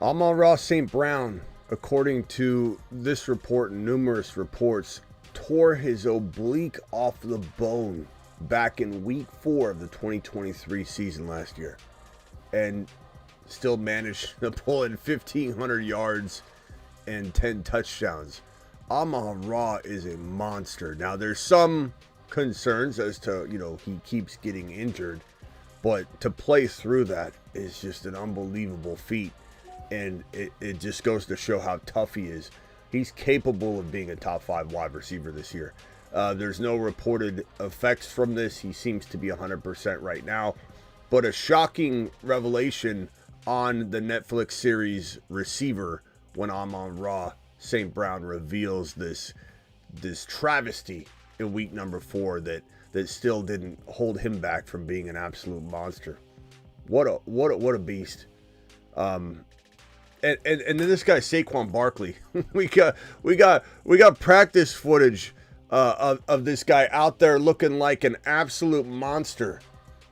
Amon-Ra St. Brown, according to this report and numerous reports, tore his oblique off the bone back in week 4 of the 2023 season last year, and still managed to pull in 1,500 yards and 10 touchdowns. Amon-Ra is a monster. Now, there's some concerns as to, he keeps getting injured, but to play through that is just an unbelievable feat, and it just goes to show how tough he is. He's capable of being a top 5 wide receiver this year. There's no reported effects from this. He seems to be 100% right now, but a shocking revelation on the Netflix series Receiver when Amon-Ra St. Brown reveals this travesty in week number 4 that still didn't hold him back from being an absolute monster. What a beast. And then this guy Saquon Barkley. we got practice footage of this guy out there looking like an absolute monster.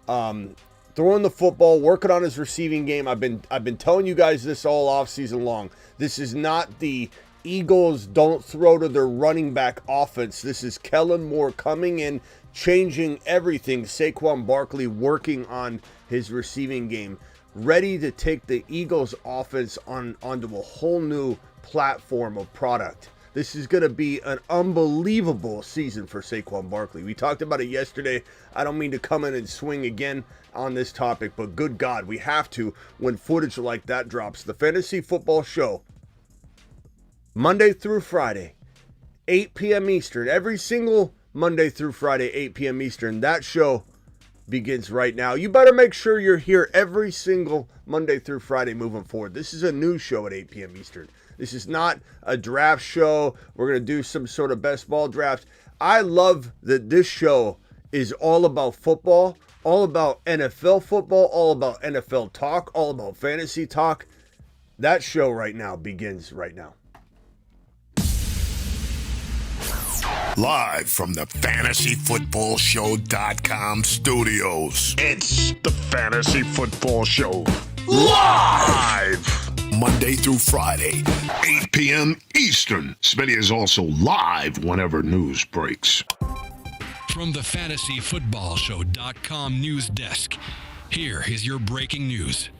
Throwing the football, working on his receiving game. I've been telling you guys this all offseason long. This is not the Eagles don't throw to their running back offense. This is Kellen Moore coming in, changing everything. Saquon Barkley working on his receiving game, ready to take the Eagles offense onto a whole new platform of product. This is going to be an unbelievable season for Saquon Barkley. We talked about it yesterday. I don't mean to come in and swing again on this topic, but good God, we have to when footage like that drops. The Fantasy Football Show, Monday through Friday, 8 p.m. Eastern. Every single Monday through Friday, 8 p.m. Eastern. That show begins right now. You better make sure you're here every single Monday through Friday moving forward. This is a news show at 8 p.m. Eastern. This is not a draft show. We're going to do some sort of best ball draft. I love that this show is all about football, all about NFL football, all about NFL talk, all about fantasy talk. That show right now begins right now. Live from the FantasyFootballShow.com studios. It's the Fantasy Football Show. Live! Monday through Friday, 8 p.m. Eastern. Smitty is also live whenever news breaks. From the FantasyFootballShow.com news desk, here is your breaking news.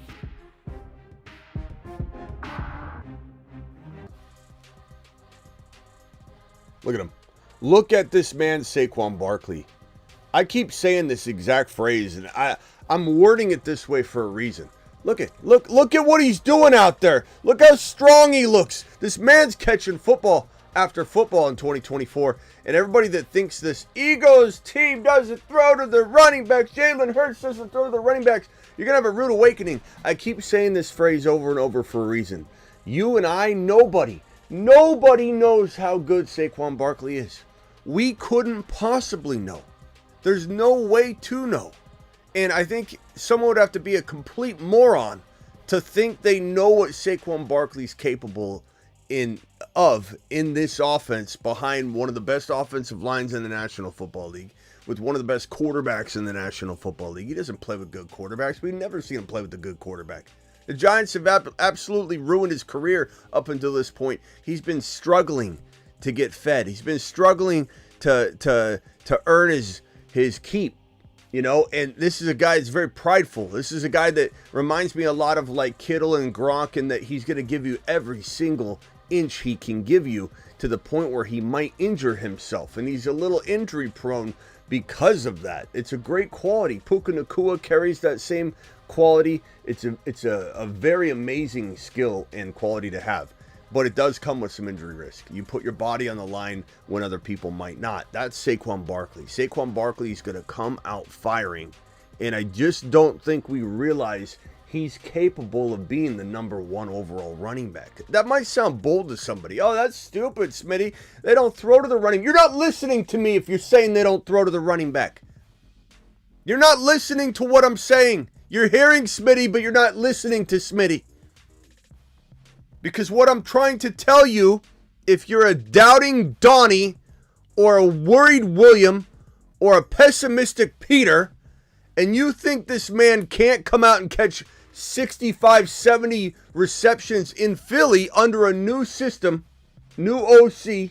Look at him. Look at this man, Saquon Barkley. I keep saying this exact phrase, and I'm wording it this way for a reason. Look at what he's doing out there. Look how strong he looks. This man's catching football after football in 2024. And everybody that thinks this Eagles team doesn't throw to the running backs, Jalen Hurts doesn't throw to the running backs, you're going to have a rude awakening. I keep saying this phrase over and over for a reason. You and I, nobody knows how good Saquon Barkley is. We couldn't possibly know. There's no way to know. And I think someone would have to be a complete moron to think they know what Saquon Barkley's capable in this offense behind one of the best offensive lines in the National Football League, with one of the best quarterbacks in the National Football League. He doesn't play with good quarterbacks. We've never seen him play with a good quarterback. The Giants have absolutely ruined his career up until this point. He's been struggling to get fed. He's been struggling to earn his keep, and this is a guy that's very prideful. This is a guy that reminds me a lot of like Kittle and Gronk, in that he's going to give you every single inch he can give you, to the point where he might injure himself, and he's a little injury prone because of that. It's a great quality. Puka Nacua carries that same quality. It's a very amazing skill and quality to have. But it does come with some injury risk. You put your body on the line when other people might not. That's Saquon Barkley. Saquon Barkley is going to come out firing. And I just don't think we realize he's capable of being the number 1 overall running back. That might sound bold to somebody. Oh, that's stupid, Smitty. They don't throw to the running. You're not listening to me if you're saying they don't throw to the running back. You're not listening to what I'm saying. You're hearing Smitty, but you're not listening to Smitty. Because what I'm trying to tell you, if you're a doubting Donnie, or a worried William, or a pessimistic Peter, and you think this man can't come out and catch 65, 70 receptions in Philly under a new system, new OC,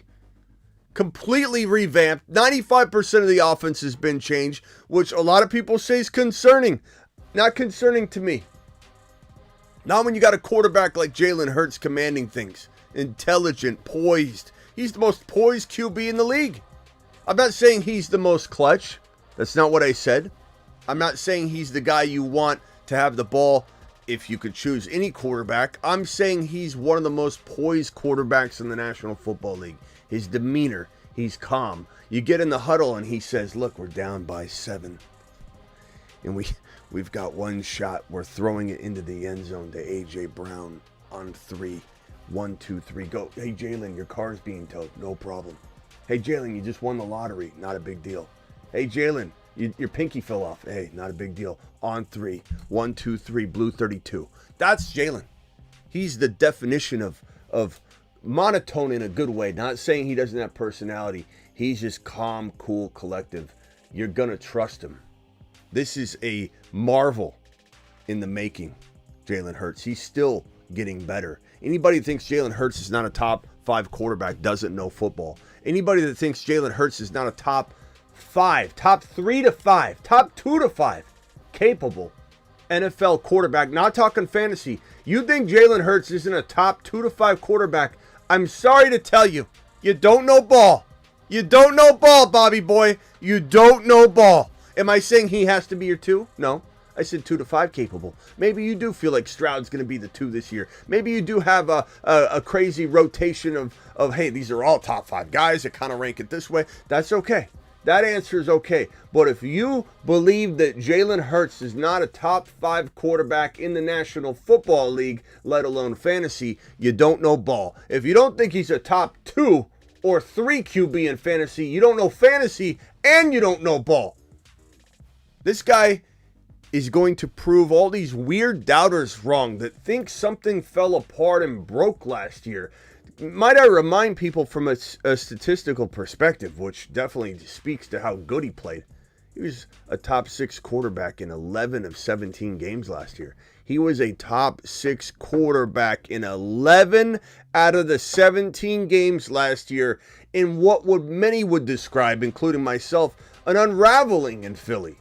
completely revamped. 95% of the offense has been changed, which a lot of people say is concerning. Not concerning to me. Not when you got a quarterback like Jalen Hurts commanding things. Intelligent, poised. He's the most poised QB in the league. I'm not saying he's the most clutch. That's not what I said. I'm not saying he's the guy you want to have the ball if you could choose any quarterback. I'm saying he's one of the most poised quarterbacks in the National Football League. His demeanor, he's calm. You get in the huddle and he says, look, we're down by 7. And we've got one shot. We're throwing it into the end zone to A.J. Brown on 3. 1, 2, 3, go. Hey, Jalen, your car's being towed. No problem. Hey, Jalen, you just won the lottery. Not a big deal. Hey, Jalen, your pinky fell off. Hey, not a big deal. On 3. 1, 2, 3, blue 32. That's Jalen. He's the definition of monotone in a good way. Not saying he doesn't have personality. He's just calm, cool, collective. You're going to trust him. This is a marvel in the making, Jalen Hurts. He's still getting better. Anybody that thinks Jalen Hurts is not a top 5 quarterback doesn't know football. Anybody that thinks Jalen Hurts is not a top 5, top 3 to 5, top 2 to 5 capable NFL quarterback, not talking fantasy. You think Jalen Hurts isn't a top 2 to 5 quarterback? I'm sorry to tell you, you don't know ball. You don't know ball, Bobby boy. You don't know ball. Am I saying he has to be your 2? No. I said 2 to 5 capable. Maybe you do feel like Stroud's going to be the 2 this year. Maybe you do have a crazy rotation of, hey, these are all top 5 guys that kind of rank it this way. That's okay. That answer is okay. But if you believe that Jalen Hurts is not a top 5 quarterback in the National Football League, let alone fantasy, you don't know ball. If you don't think he's a top 2 or 3 QB in fantasy, you don't know fantasy and you don't know ball. This guy is going to prove all these weird doubters wrong that think something fell apart and broke last year. Might I remind people from a statistical perspective, which definitely speaks to how good he played. He was a top 6 quarterback in 11 of 17 games last year. He was a top 6 quarterback in 11 out of the 17 games last year in what many would describe, including myself, an unraveling in Philly.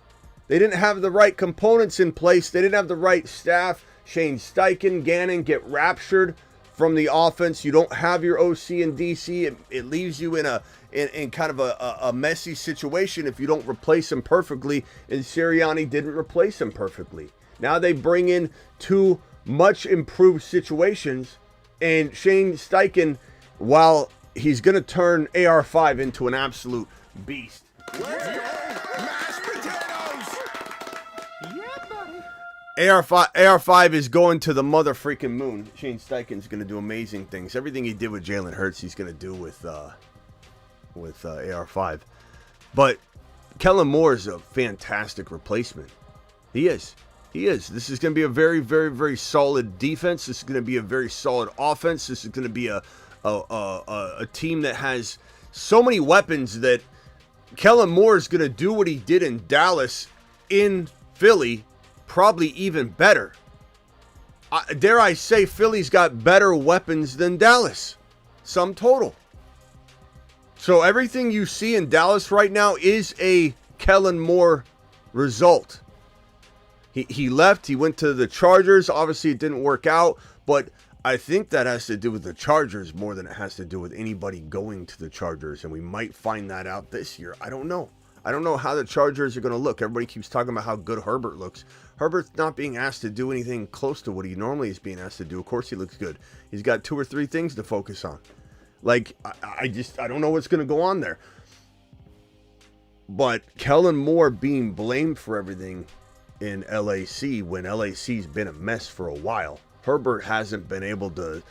They didn't have the right components in place. They didn't have the right staff. Shane Steichen, Gannon get raptured from the offense. You don't have your OC in DC. It leaves you in kind of a messy situation if you don't replace him perfectly. And Sirianni didn't replace him perfectly. Now they bring in 2 much improved situations. And Shane Steichen, while he's going to turn AR5 into an absolute beast. AR5 is going to the mother freaking moon. Shane Steichen's going to do amazing things. Everything he did with Jalen Hurts, he's going to do with AR5. But Kellen Moore is a fantastic replacement. He is. This is going to be a very, very, very solid defense. This is going to be a very solid offense. This is going to be a team that has so many weapons that Kellen Moore is going to do what he did in Dallas in Philly, probably even better. Dare I say Philly's got better weapons than Dallas, sum total. So everything you see in Dallas right now is a Kellen Moore result. He left, he went to the Chargers. Obviously it didn't work out, but I think that has to do with the Chargers more than it has to do with anybody going to the Chargers, and we might find that out this year. I don't know. I don't know how the Chargers are going to look. Everybody keeps talking about how good Herbert looks. Herbert's not being asked to do anything close to what he normally is being asked to do. Of course he looks good. He's got 2 or 3 things to focus on. Like, I don't know what's going to go on there. But Kellen Moore being blamed for everything in LAC when LAC's been a mess for a while. Herbert hasn't been able to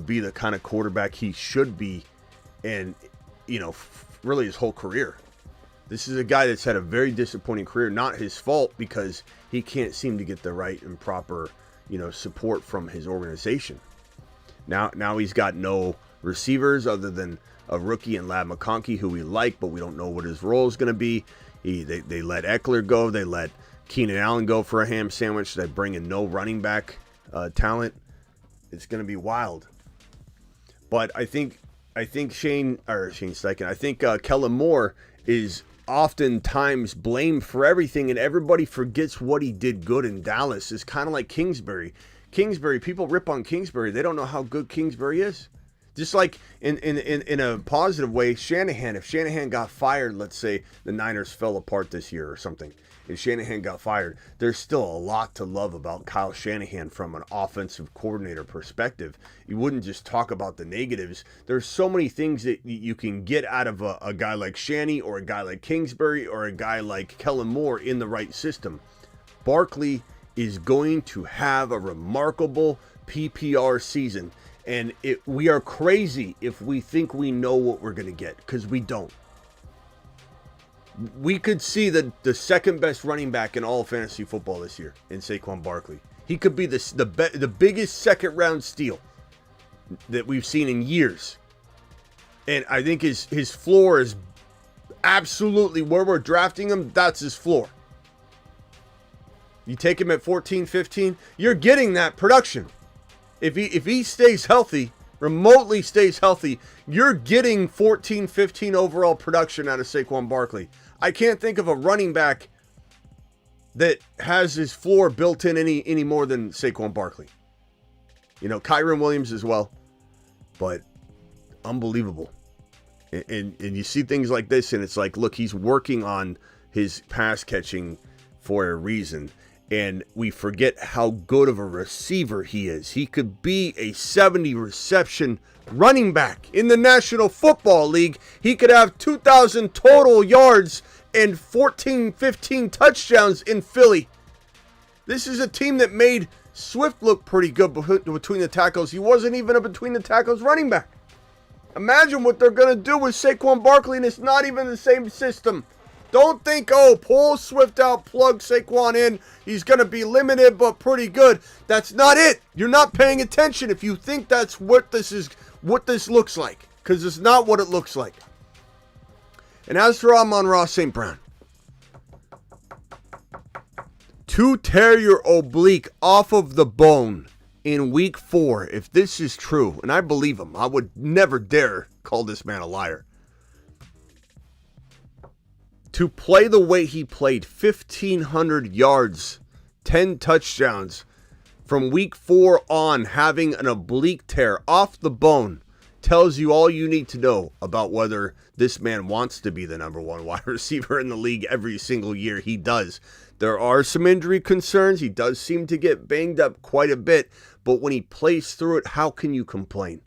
be the kind of quarterback he should be in, really his whole career. This is a guy that's had a very disappointing career. Not his fault, because he can't seem to get the right and proper, support from his organization. Now he's got no receivers other than a rookie and Ladd McConkey, who we like, but we don't know what his role is going to be. They let Eckler go. They let Keenan Allen go for a ham sandwich? Should I bring in no running back talent? It's going to be wild. But I think Shane Steichen, I think Kellen Moore is oftentimes blamed for everything, and everybody forgets what he did good in Dallas. It's kind of like Kingsbury. People rip on Kingsbury. They don't know how good Kingsbury is. Just like in a positive way, Shanahan, if Shanahan got fired, let's say the Niners fell apart this year or something, and Shanahan got fired, there's still a lot to love about Kyle Shanahan from an offensive coordinator perspective. You wouldn't just talk about the negatives. There's so many things that you can get out of a guy like Shanny or a guy like Kingsbury or a guy like Kellen Moore in the right system. Barkley is going to have a remarkable PPR season. And we are crazy if we think we know what we're going to get, because we don't. We could see the second best running back in all of fantasy football this year in Saquon Barkley. He could be the biggest second round steal that we've seen in years. And I think his floor is absolutely where we're drafting him. That's his floor. You take him at 14, 15, you're getting that production. If he stays healthy, remotely stays healthy, you're getting 14, 15 overall production out of Saquon Barkley. I can't think of a running back that has his floor built in any more than Saquon Barkley. You know, Kyron Williams as well, but unbelievable. And you see things like this, and it's like, look, he's working on his pass catching for a reason. And we forget how good of a receiver he is. He could be a 70 reception running back in the National Football League. He could have 2,000 total yards and 14, 15 touchdowns in Philly. This is a team that made Swift look pretty good between the tackles. He wasn't even a between the tackles running back. Imagine what they're going to do with Saquon Barkley, and it's not even the same system. Don't think, pull Swift out, plug Saquon in. He's going to be limited but pretty good. That's not it. You're not paying attention if you think that's what this looks like, because it's not what it looks like. And as for Amon-Ra St. Brown, to tear your oblique off of the bone in week 4, if this is true, and I believe him, I would never dare call this man a liar. To play the way he played, 1,500 yards, 10 touchdowns, from week 4 on, having an oblique tear off the bone, tells you all you need to know about whether this man wants to be the number 1 wide receiver in the league every single year. He does. There are some injury concerns. He does seem to get banged up quite a bit, but when he plays through it, how can you complain?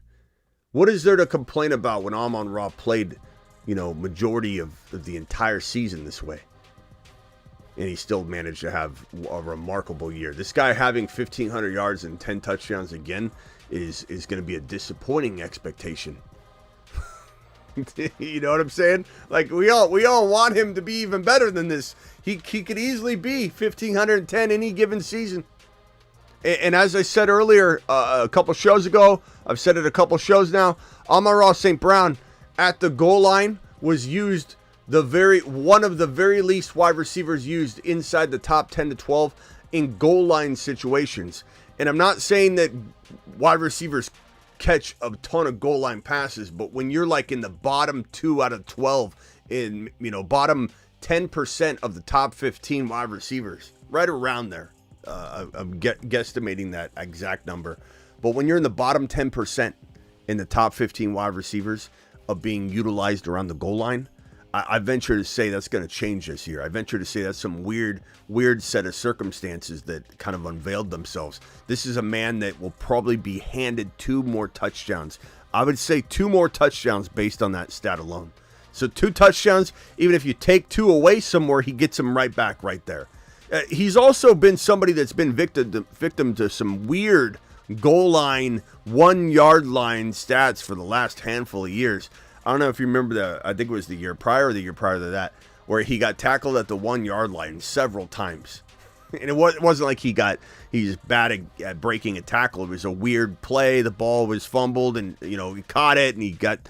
What is there to complain about when Amon-Ra played, majority of the entire season this way? And he still managed to have a remarkable year. This guy having 1,500 yards and 10 touchdowns again is going to be a disappointing expectation. You know what I'm saying? Like, we all want him to be even better than this. He could easily be 1,510 any given season. And as I said earlier, a couple shows ago, I've said it a couple shows now, Amon-Ra St. Brown at the goal line was used one of the very least wide receivers used inside the top 10 to 12 in goal line situations. And I'm not saying that wide receivers catch a ton of goal line passes, but when you're like in the bottom 2 out of 12 in, bottom 10% of the top 15 wide receivers, right around there, I'm guesstimating that exact number. But when you're in the bottom 10% in the top 15 wide receivers of being utilized around the goal line, I venture to say that's going to change this year. I venture to say that's some weird set of circumstances that kind of unveiled themselves. This is a man that will probably be handed 2 more touchdowns. I would say 2 more touchdowns based on that stat alone. So 2 touchdowns, even if you take 2 away somewhere, he gets them right back right there. He's also been somebody that's been victim to some weird goal line, 1 yard line stats for the last handful of years. I don't know if you remember I think it was the year prior or the year prior to that, where he got tackled at the 1 yard line several times. And it wasn't like he's bad at breaking a tackle. It was a weird play. The ball was fumbled and, he caught it and he got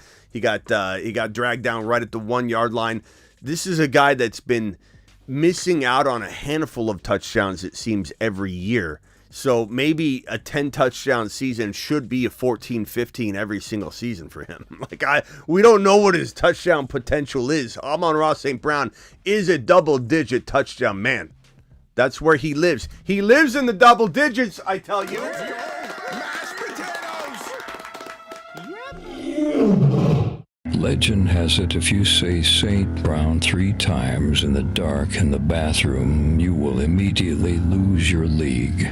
dragged down right at the 1 yard line. This is a guy that's been missing out on a handful of touchdowns, it seems, every year. So maybe a 10 touchdown season should be a 14, 15 every single season for him. We don't know what his touchdown potential is. Amon-Ra St. Brown is a double-digit touchdown man. That's where he lives. He lives in the double digits, I tell you. Mashed potatoes! Legend has it if you say St. Brown 3 times in the dark in the bathroom, you will immediately lose your league.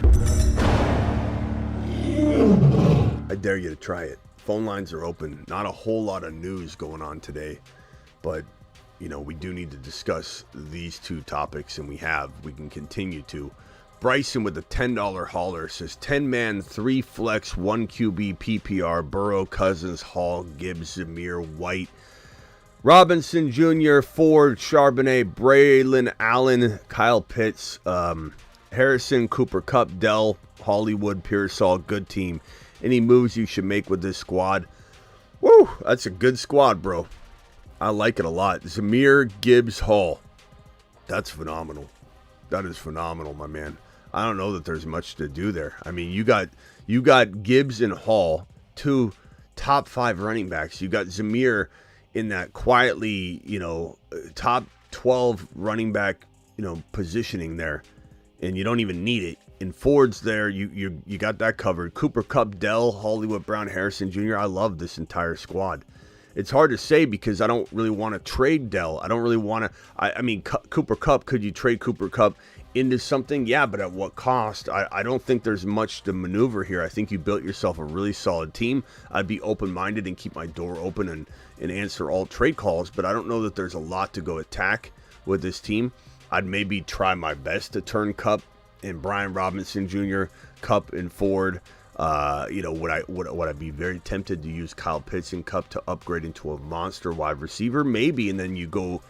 I dare you to try it. Phone lines are open. Not a whole lot of news going on today, but we do need to discuss these two topics, and we can continue to. Bryson with the $10 hauler says 10-man, 3 flex, 1 QB PPR, Burrow, Cousins, Hall, Gibbs, Zamir, White, Robinson Jr., Ford, Charbonnet, Braylon Allen, Kyle Pitts, Harrison, Cooper Kupp, Dell, Hollywood, Pearsall. Good team. Any moves you should make with this squad? Woo, that's a good squad, bro. I like it a lot. Zamir, Gibbs, Hall. That's phenomenal. That is phenomenal, my man. I don't know that there's much to do there. I mean, you got Gibbs and Hall, 2 top 5 running backs. You got Zamir in that quietly, top 12 running back, positioning there, and you don't even need it. And Ford's there. You got that covered. Cooper Kupp, Dell, Hollywood Brown, Harrison Jr. I love this entire squad. It's hard to say because I don't really want to trade Dell. I don't really want to. I mean, Cooper Kupp, could you trade Cooper Kupp into something? Yeah, but at what cost? I don't think there's much to maneuver here. I think you built yourself a really solid team. I'd be open-minded and keep my door open and answer all trade calls, but I don't know that there's a lot to go attack with this team. I'd maybe try my best to turn Kupp and Brian Robinson Jr., Kupp and Ford. Would I be very tempted to use Kyle Pitts and Kupp to upgrade into a monster wide receiver? Maybe, and then you go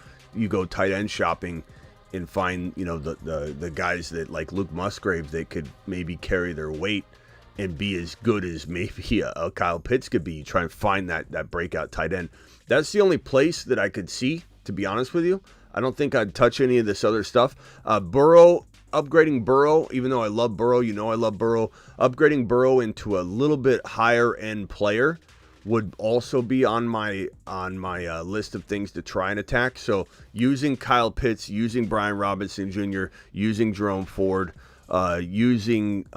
tight end shopping and find the guys that like Luke Musgrave that could maybe carry their weight and be as good as maybe a Kyle Pitts could be. You try and find that breakout tight end. That's the only place that I could see, to be honest with you. I don't think I'd touch any of this other stuff. Burrow. Upgrading Burrow, even though I love Burrow, I love Burrow. Upgrading Burrow into a little bit higher end player would also be on my list of things to try and attack. So using Kyle Pitts, using Brian Robinson Jr., using Jerome Ford, using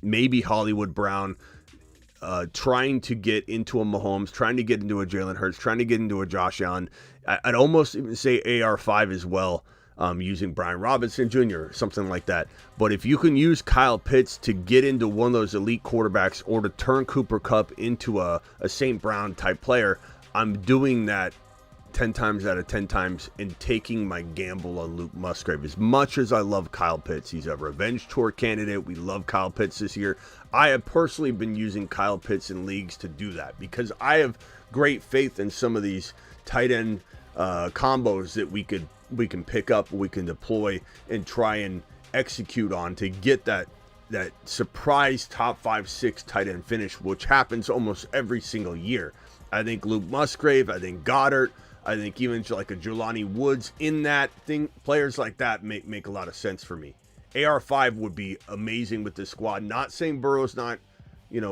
maybe Hollywood Brown, trying to get into a Mahomes, trying to get into a Jalen Hurts, trying to get into a Josh Allen. I'd almost even say AR5 as well. Using Brian Robinson Jr., something like that. But if you can use Kyle Pitts to get into one of those elite quarterbacks or to turn Cooper Kupp into a St. Brown type player, I'm doing that 10 times out of 10 times and taking my gamble on Luke Musgrave. As much as I love Kyle Pitts, he's a revenge tour candidate. We love Kyle Pitts this year. I have personally been using Kyle Pitts in leagues to do that because I have great faith in some of these tight end combos that we can pick up, we can deploy and try and execute on to get that surprise top 5-6 tight end finish, which happens almost every single year. I think Luke Musgrave, I think Goddard, I think even like a Jelani Woods in that thing, players like that make a lot of sense for me. AR5 would be amazing with this squad. Not saying Burrow's not,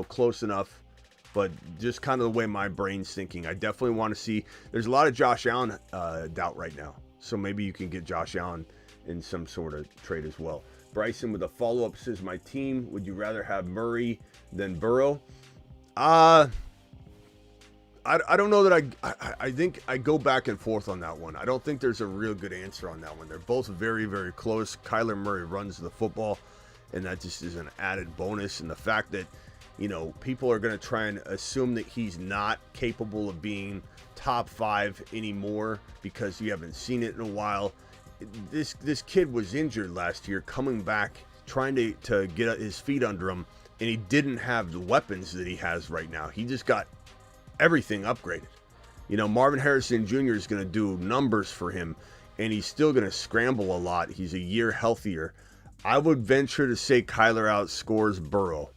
close enough, but just kind of the way my brain's thinking. I definitely want to see, there's a lot of Josh Allen doubt right now. So maybe you can get Josh Allen in some sort of trade as well. Bryson with a follow-up says, my team, would you rather have Murray than Burrow? I don't know that I think I go back and forth on that one. I don't think there's a real good answer on that one. They're both very, very close. Kyler Murray runs the football, and that just is an added bonus. And the fact that, people are going to try and assume that he's not capable of being top 5 anymore because you haven't seen it in a while. This kid was injured last year, coming back, trying to get his feet under him, and he didn't have the weapons that he has right now. He just got everything upgraded. Marvin Harrison Jr. is going to do numbers for him, and he's still going to scramble a lot. He's a year healthier. I would venture to say Kyler outscores Burrow.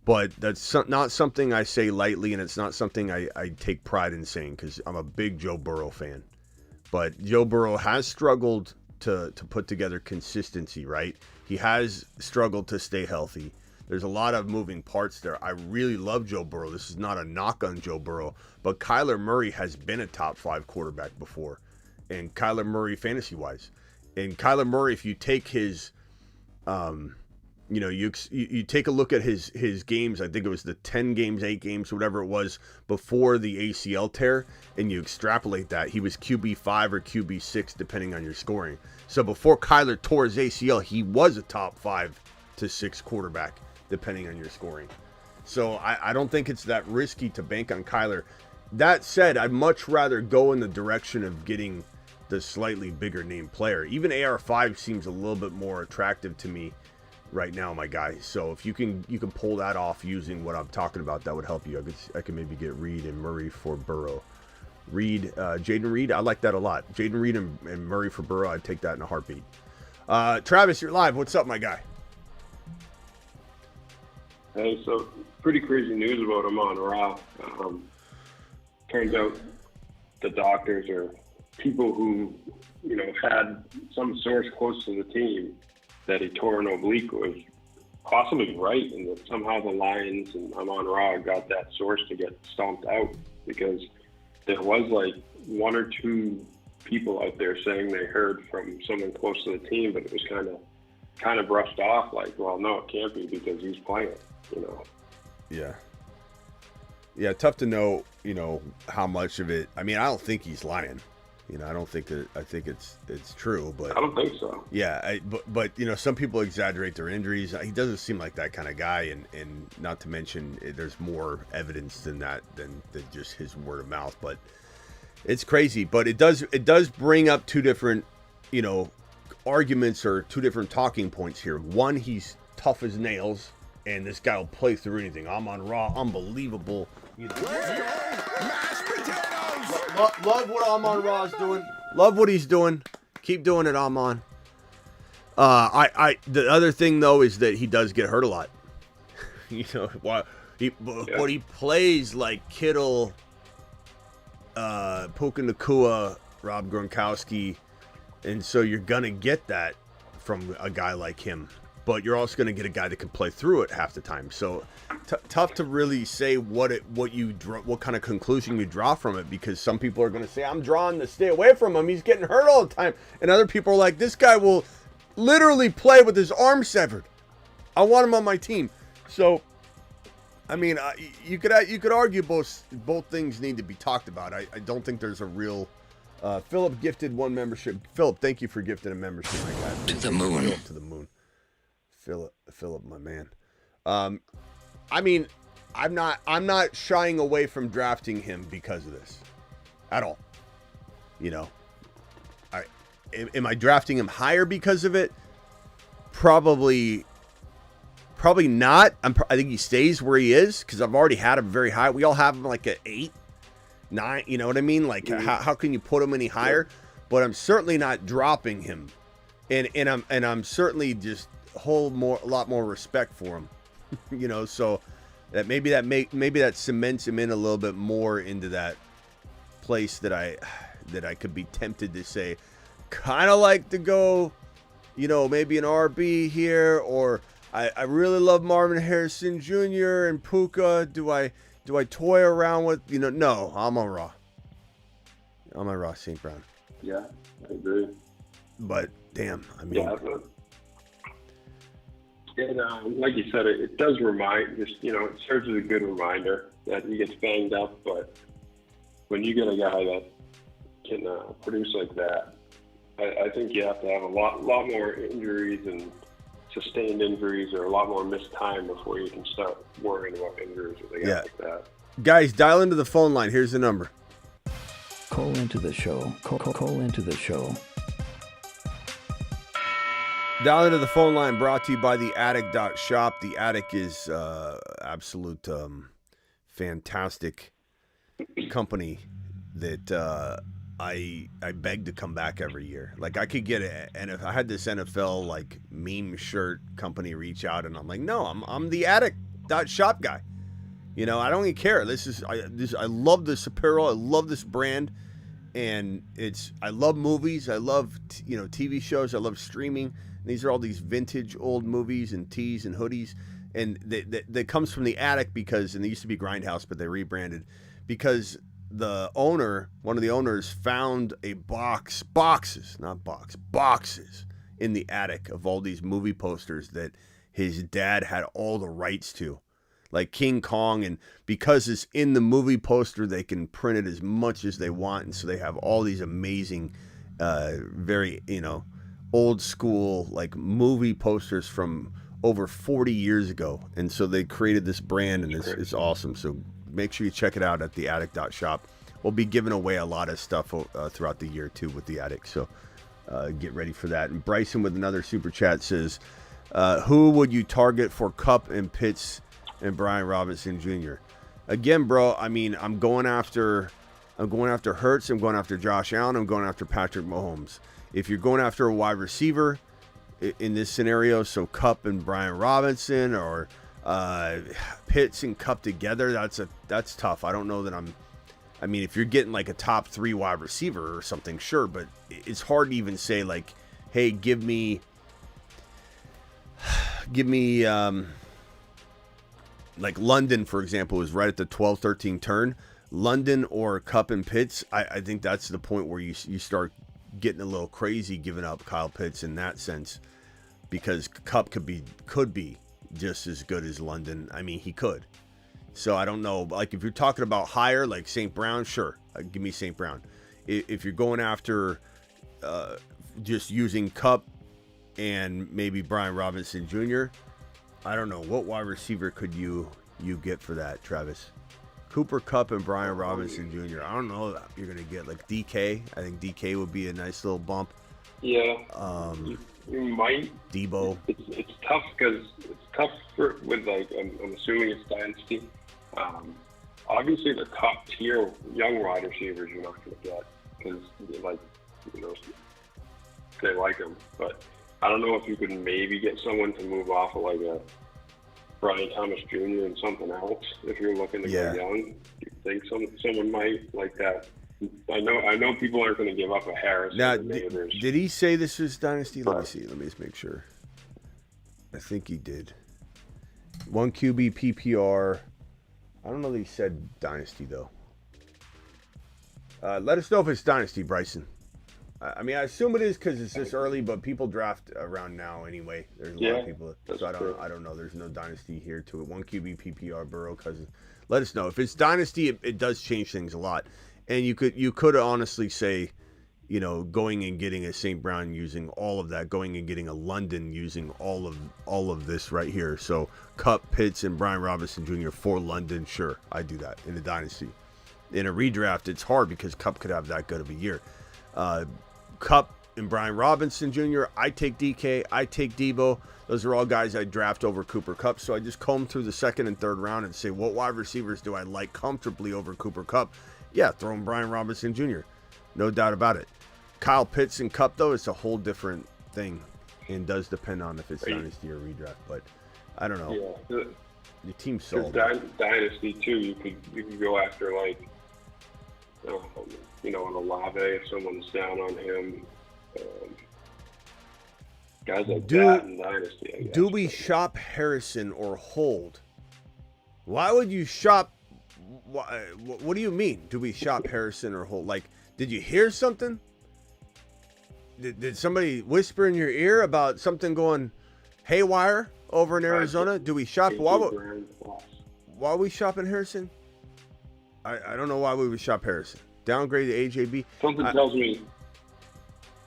But that's not something I say lightly, and it's not something I take pride in saying because I'm a big Joe Burrow fan. But Joe Burrow has struggled to put together consistency, right? He has struggled to stay healthy. There's a lot of moving parts there. I really love Joe Burrow. This is not a knock on Joe Burrow, but Kyler Murray has been a top 5 quarterback before, and Kyler Murray fantasy-wise. And Kyler Murray, if you take his, you take a look at his games, I think it was the 10 games, 8 games, whatever it was, before the ACL tear, and you extrapolate that, he was QB5 or QB6, depending on your scoring. So before Kyler tore his ACL, he was a top 5 to 6 quarterback, depending on your scoring. So I don't think it's that risky to bank on Kyler. That said, I'd much rather go in the direction of getting the slightly bigger name player. Even AR5 seems a little bit more attractive to me right now, my guy. So if you can pull that off using what I'm talking about, that would help you. I could maybe get Reed and Murray for Burrow. Jaden Reed, I like that a lot. Jaden Reed and Murray for Burrow, I'd take that in a heartbeat. Travis, you're live. What's up, my guy? Hey, so pretty crazy news about Amon-Ra. Turns out the doctors or people who, had some source close to the team that he tore an oblique was possibly right, and that somehow the Lions and Amon-Ra got that source to get stomped out, because there was like 1 or 2 people out there saying they heard from someone close to the team, but it was kind of brushed off like, well, no, it can't be because he's playing, Yeah, tough to know, how much of it. I mean, I don't think he's lying. I think it's true, but I don't think so. Yeah, but some people exaggerate their injuries. He doesn't seem like that kind of guy, and not to mention there's more evidence than that than just his word of mouth. But it's crazy. But it does bring up 2 different, arguments or 2 different talking points here. One, he's tough as nails, and this guy will play through anything. Amon-Ra, unbelievable. Mashed potatoes! Love what Amon-Ra's doing. Love what he's doing. Keep doing it, Amon. The other thing though is that he does get hurt a lot. But he plays like Kittle, Puka Nacua, Rob Gronkowski, and so you're gonna get that from a guy like him. But you're also going to get a guy that can play through it half the time. So tough to really say what kind of conclusion you draw from it, because some people are going to say, I'm drawing to stay away from him. He's getting hurt all the time. And other people are like, this guy will literally play with his arm severed. I want him on my team. So, I mean, you could argue both things need to be talked about. I don't think there's a real. Philip gifted 1 membership. Philip, thank you for gifting a membership, my guy. To the moon. Philip, to the moon. Philip, my man. I mean, I'm not shying away from drafting him because of this, at all. Am I drafting him higher because of it? Probably not. I think he stays where he is because I've already had him very high. We all have him like at 8, 9. You know what I mean? Like, how can you put him any higher? But I'm certainly not dropping him, and I'm certainly just a lot more respect for him. So that maybe that cements him in a little bit more into that place that I could be tempted to say, kind of like to go, maybe an RB here, or I really love Marvin Harrison Jr. and Puka. Do I toy around with, no, Amon-Ra St. Brown. Yeah, I agree. But damn, I mean, and like you said, it does remind, it serves as a good reminder that he gets banged up. But when you get a guy that can produce like that, I think you have to have a lot more injuries and sustained injuries, or a lot more missed time before you can start worrying about injuries with a guy like that. Guys, dial into the phone line. Here's the number. Call into the show. Call into the show. Dial into the phone line, brought to you by the Attic.shop. The Attic is absolute fantastic company that I beg to come back every year. Like, I could get it, and if I had this NFL like meme shirt company reach out, and I'm like, no, I'm the Attic.shop guy. I don't even care. I love this apparel. I love this brand. And I love movies. I love, TV shows. I love streaming. These are all these vintage old movies and tees and hoodies. And that comes from the Attic because, and they used to be Grindhouse, but they rebranded because one of the owners found a boxes in the attic of all these movie posters that his dad had all the rights to, like King Kong. And because it's in the movie poster, they can print it as much as they want. And so they have all these amazing, very, old school, like movie posters from over 40 years ago. And so they created this brand, and it's awesome. So make sure you check it out at theattic.shop. We'll be giving away a lot of stuff throughout the year too with the Attic. So get ready for that. And Bryson with another super chat says, who would you target for Kupp and Pitts and Brian Robinson Jr.? Again, bro, I mean, I'm going after Hurts. I'm going after Josh Allen. I'm going after Patrick Mahomes. If you're going after a wide receiver in this scenario, so Kupp and Brian Robinson, or Pitts and Kupp together, that's tough. I don't know that I mean, if you're getting like a top 3 wide receiver or something, sure, but it's hard to even say like, hey, give me like London, for example, is right at the 12-13 turn. London or Kupp and Pitts, I think that's the point where you start getting a little crazy giving up Kyle Pitts in that sense, because Kupp could be just as good as London. I mean, he could. So I don't know. Like if you're talking about higher, like St. Brown, sure, give me St. Brown. If you're going after just using Kupp and maybe Brian Robinson Jr., I don't know. What wide receiver could you get for that, Travis? Cooper Kupp and Brian Robinson Jr. I don't know that you're gonna get like DK. I think DK would be a nice little bump. Yeah. You might. Debo. It's tough because it's tough with like I'm assuming it's dynasty. Obviously the top tier young wide receivers you're not going to get because they like them. But I don't know if you could maybe get someone to move off of like a Brian Thomas Jr. and something else if you're looking to go young. You think someone might like that? I know people aren't going to give up a Harris. Now, did he say this was dynasty? Let me see. Let me just make sure. I think he did. 1 QB PPR. I don't know that he said dynasty though. Let us know if it's dynasty, Bryson. I mean, I assume it is because it's this early, but people draft around now anyway. There's a lot of people, so I don't know. There's no dynasty here to it. 1 QB PPR Burrow Cousins. Let us know if it's dynasty. It does change things a lot, and you could honestly say, going and getting a St. Brown using all of that, going and getting a London using all of this right here. So Kupp, Pitts, and Brian Robinson Jr. for London. Sure, I do that in a dynasty. In a redraft, it's hard because Kupp could have that good of a year. Kupp and Brian Robinson Jr. I take DK. I take Debo. Those are all guys I draft over Cooper Kupp. So I just comb through the second and third round and say, what wide receivers do I like comfortably over Cooper Kupp? Yeah, throw in Brian Robinson Jr. No doubt about it. Kyle Pitts and Kupp, though, it's a whole different thing and does depend on if it's dynasty or redraft. But I don't know. Yeah, the team's sold. Dynasty, too, you could go after, like, an Olave if someone's down on him. Guys like that in dynasty, I guess. Do we shop Harrison or hold? Why would you shop? What do you mean? Do we shop Harrison or hold? Like, did you hear something? Did somebody whisper in your ear about something going haywire over in Arizona? Do we shop? Why are we shopping Harrison? I don't know why we would shop Harrison. Downgrade to AJB. Something tells me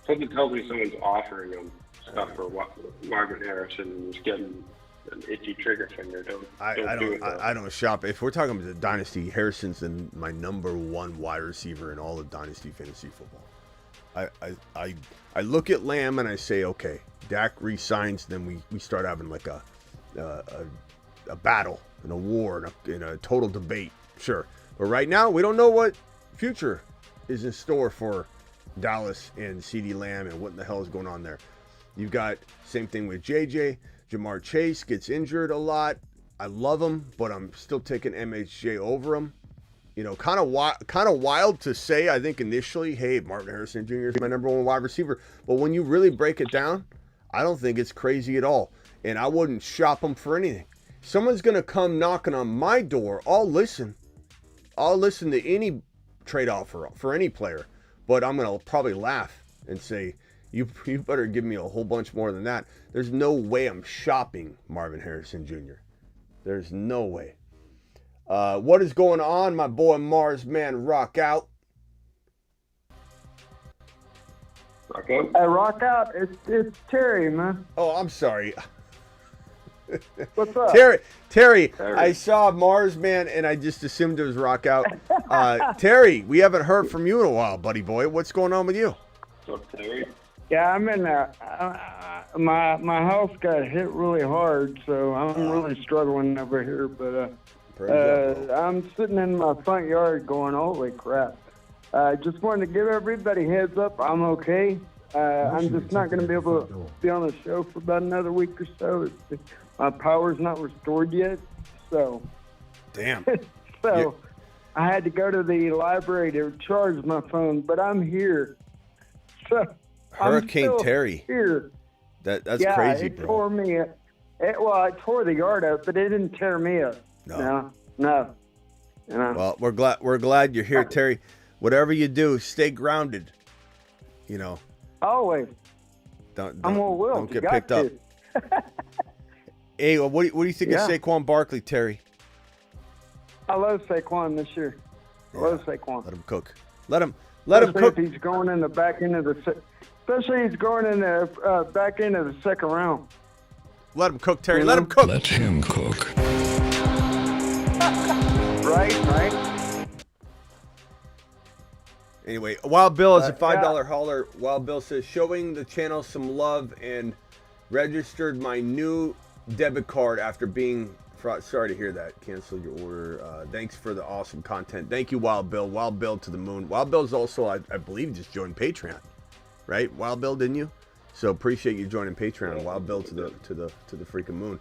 someone's offering him stuff for Marvin Harrison and he's getting an itchy trigger finger. I don't shop. If we're talking about the dynasty, Harrison's my number 1 wide receiver in all of dynasty fantasy football. I look at Lamb and I say, okay, Dak re-signs, then we start having like a battle and a war and a total debate. Sure. But right now, we don't know what future is in store for Dallas and CeeDee Lamb and what the hell is going on there. You've got same thing with JJ. Jamar Chase gets injured a lot. I love him, but I'm still taking MHJ over him. You know, kind of wild to say, I think, initially, hey, Marvin Harrison Jr. is my number one wide receiver. But when you really break it down, I don't think it's crazy at all. And I wouldn't shop him for anything. Someone's going to come knocking on my door. I'll listen. I'll listen to any trade offer for any player. But I'm going to probably laugh and say, you better give me a whole bunch more than that. There's no way I'm shopping Marvin Harrison Jr. There's no way. What is going on, my boy Mars Man? Rock out. Rock out. Hey, rock out. It's Terry, man. Oh, I'm sorry. What's up? Terry, I saw Mars Man and I just assumed it was rock out. Terry, we haven't heard from you in a while, buddy boy. What's going on with you? What's up, Terry? Yeah, I'm in there. My house got hit really hard, so I'm really struggling over here. But I'm sitting in my front yard going, holy crap. Just wanted to give everybody heads up. I'm okay. I'm just not going to be able to be on the show for about another week or so. My power's not restored yet. So, damn. I had to go to the library to charge my phone, but I'm here. So Hurricane Terry. Here. That's crazy, it bro. Tore me up. It tore the yard up, but it didn't tear me up. No. You know? Well, we're glad you're here, Terry. Whatever you do, stay grounded. You know. Always. Don't get picked up. Hey, what do you think of Saquon Barkley, Terry? I love Saquon this year. I love Saquon. Let him cook. Let him cook. If he's going in the back end of especially if he's going in the back end of the second round. Let him cook, Terry. Let him cook. Let him cook. Right. Anyway, Wild Bill is a $5 hauler. Wild Bill says, showing the channel some love and registered my new debit card after being fraud. Sorry to hear that. Cancel your order. Thanks for the awesome content. Thank you, Wild Bill. Wild Bill to the moon. Wild Bill's also, I believe, just joined Patreon, right? Wild Bill, didn't you? So appreciate you joining Patreon. Wild Bill to the freaking moon.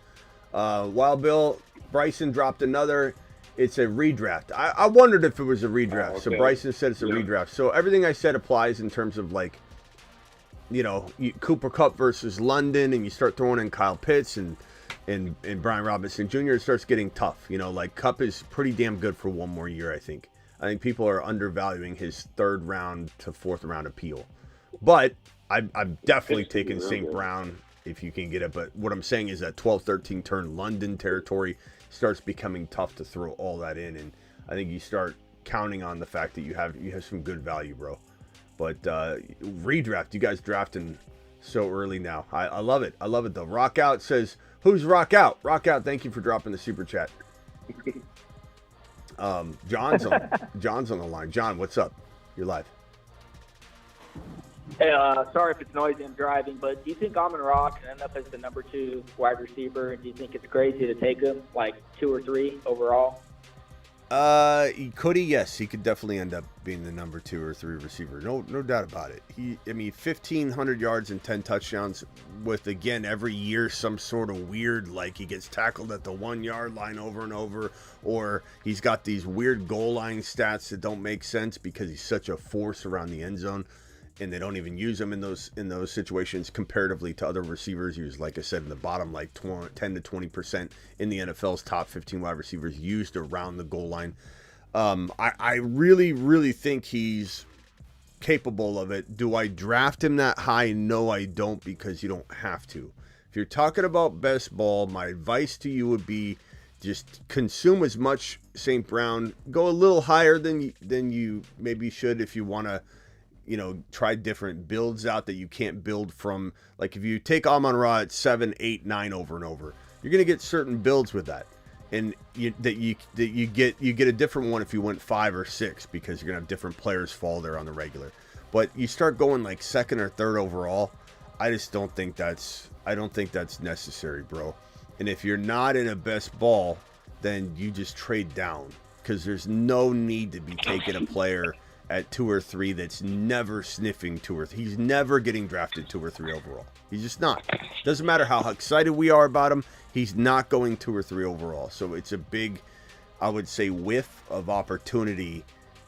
Wild Bill, Bryson dropped another. It's a redraft. I wondered if it was a redraft. Okay. So Bryson said it's a redraft. So everything I said applies in terms of, like, you know, Cooper Kupp versus London, and you start throwing in Kyle Pitts and Brian Robinson Jr. It starts getting tough. You know, like, Kupp is pretty damn good for one more year, I think. I think people are undervaluing his third round to fourth round appeal. But I'm definitely taking St. Brown if you can get it. But what I'm saying is that 12-13 turn London territory starts becoming tough to throw all that in, and I think you start counting on the fact that you have some good value, bro. But redraft, you guys drafting so early now. I love it. I love it though. Rock Out says, who's Rock Out? Rock Out, thank you for dropping the super chat. John's on the line. John, what's up? You're live. Hey, sorry if it's noisy, I'm driving, but do you think Amon-Ra can end up as the number 2 wide receiver? Do you think it's crazy to take him, like 2 or 3 overall? Could he? Yes, he could definitely end up being the number 2 or 3 receiver. No doubt about it. 1,500 yards and 10 touchdowns with, again, every year some sort of weird, like he gets tackled at the 1-yard line over and over, or he's got these weird goal line stats that don't make sense because he's such a force around the end zone. And they don't even use him in those situations comparatively to other receivers. He was, like I said, in the bottom, like 10 to 20% in the NFL's top 15 wide receivers used around the goal line. I really, really think he's capable of it. Do I draft him that high? No, I don't, because you don't have to. If you're talking about best ball, my advice to you would be just consume as much St. Brown. Go a little higher than you maybe should if you want to, you know, try different builds out that you can't build from. Like if you take Amon-Ra at 7, 8, 9 over and over, you're gonna get certain builds with that, and you get a different one if you went 5 or 6 because you're gonna have different players fall there on the regular. But you start going like 2nd or 3rd overall, I don't think that's necessary, bro. And if you're not in a best ball, then you just trade down, because there's no need to be taking a player at 2 or 3 that's never sniffing 2 or 3. He's never getting drafted 2 or 3 overall. He's just not. Doesn't matter how excited we are about him. He's not going 2 or 3 overall. So it's a big I would say, whiff of opportunity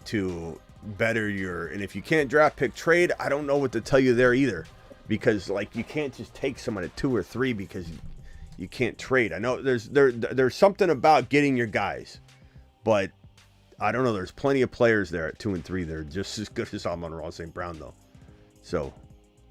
to better your, and if you can't draft pick trade, I don't know what to tell you there either, because like you can't just take someone at 2 or 3 because you can't trade. I know there's something about getting your guys, but I don't know. There's plenty of players there at 2 and 3. They're just as good as Amon-Ra St. Brown though. So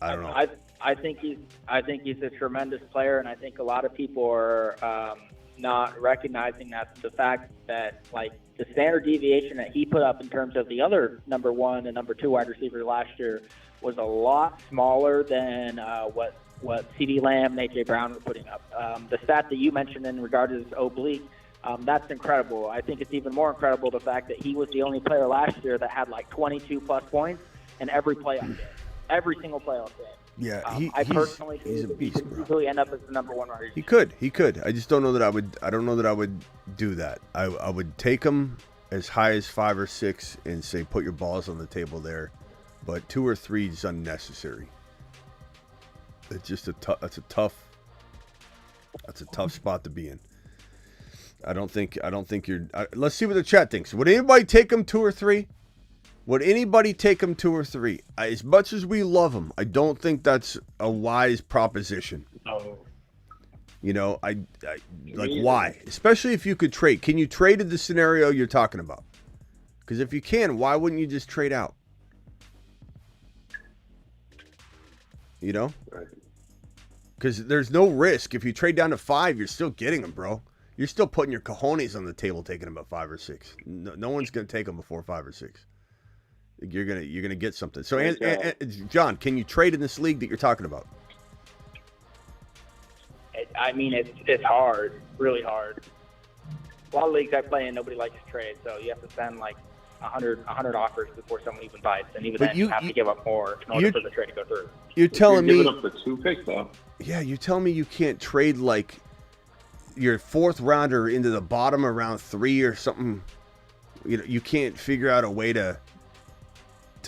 I don't know. I think he's a tremendous player, and I think a lot of people are not recognizing that the fact that like the standard deviation that he put up in terms of the other number 1 and number 2 wide receiver last year was a lot smaller than what CeeDee Lamb and AJ Brown were putting up. The stat that you mentioned in regard to this oblique, that's incredible. I think it's even more incredible the fact that he was the only player last year that had like 22 plus points in every playoff game, every single playoff game. Yeah, I personally he's a beast, he could easily end up as the number 1 wide receiver. He could. I just don't know that I would. I don't know that I would do that. I would take him as high as 5 or 6 and say put your balls on the table there, but 2 or 3 is unnecessary. It's just that's a tough spot to be in. I don't think you're. Let's see what the chat thinks. Would anybody take him 2 or 3? Would anybody take him 2 or 3? As much as we love him, I don't think that's a wise proposition. No. You know, I like why? Especially if you could trade. Can you trade in the scenario you're talking about? Because if you can, why wouldn't you just trade out? You know? Because there's no risk. If you trade down to 5, you're still getting him, bro. You're still putting your cojones on the table taking him at 5 or 6. No one's going to take him before 5 or 6. You're gonna get something. So, and John, can you trade in this league that you're talking about? I mean, it's hard, really hard. A lot of leagues I play in, nobody likes to trade, so you have to send like 100 offers before someone even bites, and even then you have to give up more in order for the trade to go through. You're telling me giving up the 2 picks though. Yeah, you're telling me you can't trade like your 4th rounder into the bottom of round 3 or something. You know, you can't figure out a way to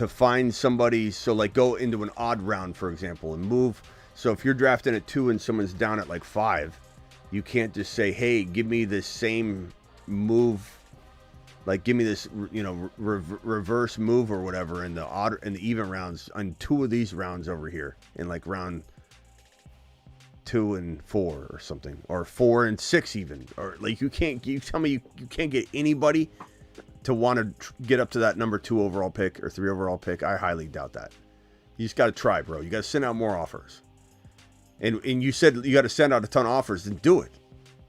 find somebody, so like go into an odd round, for example, and move. So if you're drafting at 2 and someone's down at like 5, you can't just say, hey, give me this same move, like give me this, you know, reverse move or whatever in the odd and the even rounds on 2 of these rounds over here in like round 2 and 4 or something, or 4 and 6 even, or like you tell me you can't get anybody to want to get up to that number 2 overall pick or 3 overall pick. I highly doubt that. You just got to try, bro. You got to send out more offers. And you said you got to send out a ton of offers, then do it.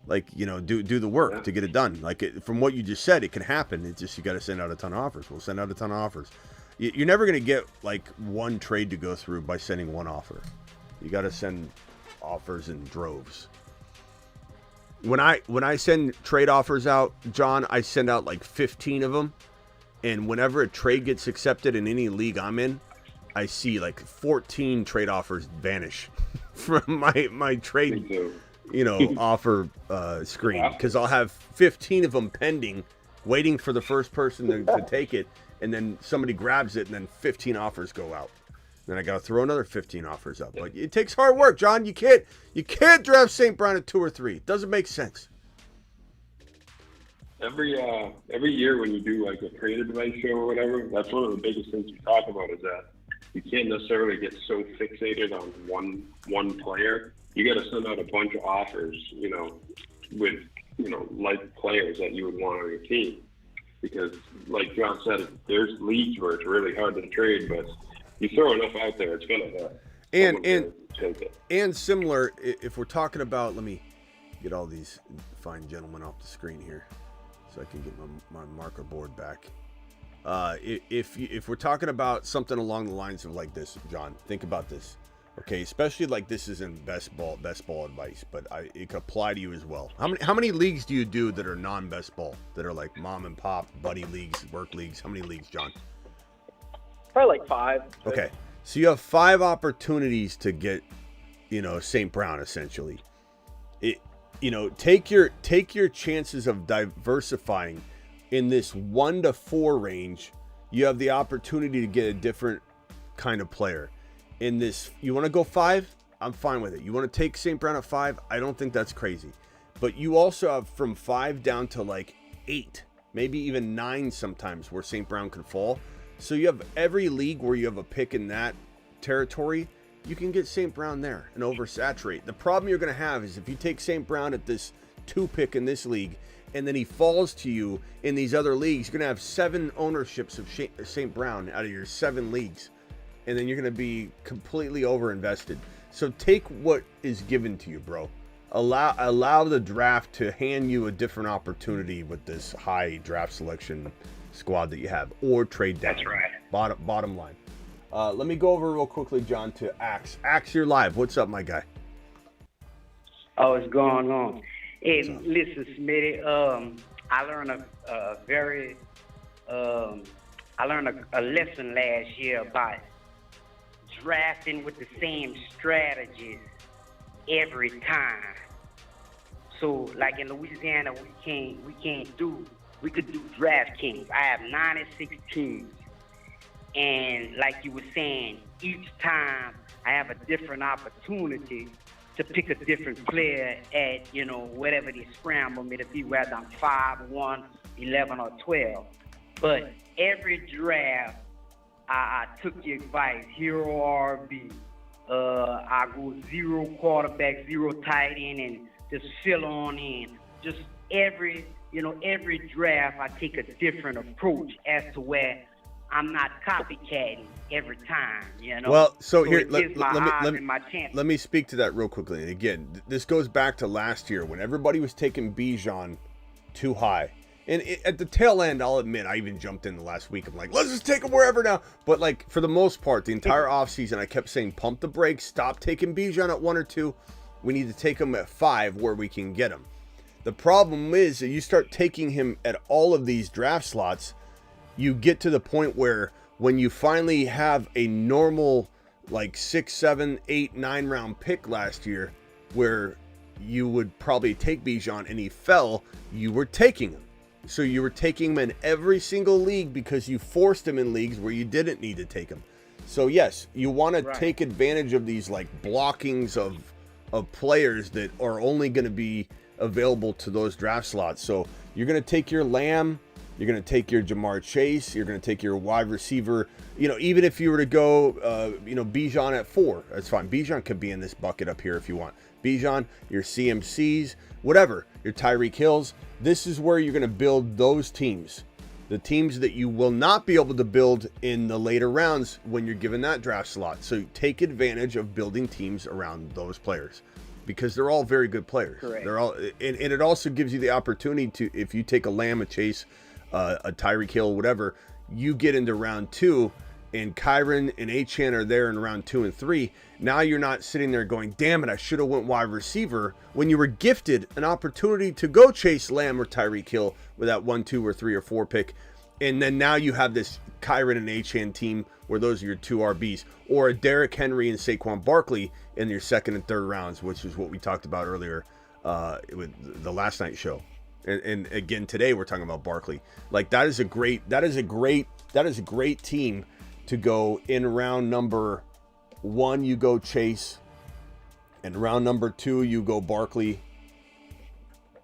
Like, you know, do the work to get it done. Like from what you just said, it can happen. It's just you got to send out a ton of offers. We'll send out a ton of offers. You're never going to get like one trade to go through by sending one offer. You got to send offers in droves. When I send trade offers out, John, I send out like 15 of them, and whenever a trade gets accepted in any league I'm in, I see like 14 trade offers vanish from my trade, you know, offer screen, because I'll have 15 of them pending, waiting for the first person to take it, and then somebody grabs it, and then 15 offers go out. Then I got to throw another 15 offers up. But it takes hard work, John. You can't draft St. Brown at 2 or 3. It doesn't make sense. Every year when you do like a trade advice show or whatever, that's one of the biggest things we talk about is that you can't necessarily get so fixated on one player. You got to send out a bunch of offers, you know, with, you know, like players that you would want on your team. Because like John said, there's leagues where it's really hard to trade, but you throw enough out there, it's gonna hit. And similar, if we're talking about, let me get all these fine gentlemen off the screen here, so I can get my marker board back. If we're talking about something along the lines of like this, John, think about this, okay? Especially like this isn't best ball advice, but it could apply to you as well. How many leagues do you do that are non-best ball, that are like mom and pop, buddy leagues, work leagues? How many leagues, John? Probably like 5. Okay, so you have 5 opportunities to get, you know, St. Brown essentially. You know, take your chances of diversifying in this 1 to 4 range. You have the opportunity to get a different kind of player. In this, you want to go 5? I'm fine with it. You want to take St. Brown at 5? I don't think that's crazy. But you also have from 5 down to like 8, maybe even 9 sometimes where St. Brown can fall. So you have every league where you have a pick in that territory, you can get St. Brown there and oversaturate. The problem you're going to have is if you take St. Brown at this 2 pick in this league, and then he falls to you in these other leagues, you're going to have 7 ownerships of St. Brown out of your 7 leagues. And then you're going to be completely overinvested. So take what is given to you, bro. Allow the draft to hand you a different opportunity with this high draft selection squad that you have, or trade down. That's right. Bottom line. Let me go over real quickly, John, to Axe. Axe, you're live. What's up, my guy? Oh, it's going on. Hey, listen, Smitty. I learned a lesson last year about drafting with the same strategies every time. So, like in Louisiana, we could do DraftKings. I have 96 teams, and like you were saying, each time I have a different opportunity to pick a different player at, whatever they scramble me to be, whether I'm 5, 1, 11, or 12. But every draft, I took your advice, hero RB. I go 0 quarterback, 0 tight end, and just fill on in. Just every draft, I take a different approach as to where I'm not copycatting every time, Well, so here, let me speak to that real quickly. And again, this goes back to last year when everybody was taking Bijan too high. And at the tail end, I'll admit, I even jumped in the last week. I'm like, let's just take him wherever now. But like for the most part, the entire offseason, I kept saying, pump the brakes, stop taking Bijan at 1 or 2. We need to take him at 5 where we can get him. The problem is that you start taking him at all of these draft slots, you get to the point where when you finally have a normal like 6, 7, 8, 9 round pick last year where you would probably take Bijan and he fell, you were taking him. So you were taking him in every single league because you forced him in leagues where you didn't need to take him. So yes, you want to take advantage of these like blockings of players that are only going to be available to those draft slots. So you're going to take your Lamb, you're going to take your Jamar Chase, you're going to take your wide receiver. Even if you were to go, Bijan at 4, that's fine. Bijan could be in this bucket up here if you want. Bijan, your CMCs, whatever, your Tyreek Hills. This is where you're going to build those teams. The teams that you will not be able to build in the later rounds when you're given that draft slot. So take advantage of building teams around those players because they're all very good players. Correct. They're all, and it also gives you the opportunity to, if you take a Lamb, a Chase, a Tyreek Hill, whatever, you get into round 2 and Kyron and Achane are there in round 2 and 3. Now you're not sitting there going, damn it, I should have went wide receiver when you were gifted an opportunity to go chase Lamb or Tyreek Hill with that 1, 2, or 3, or 4 pick. And then now you have this Kyron and Achane team where those are your 2 RBs, or a Derrick Henry and Saquon Barkley in your 2nd and 3rd rounds, which is what we talked about earlier with the last night show. And again, today we're talking about Barkley. Like that is a great team to go in round number 1. You go Chase, and round number 2 you go Barkley,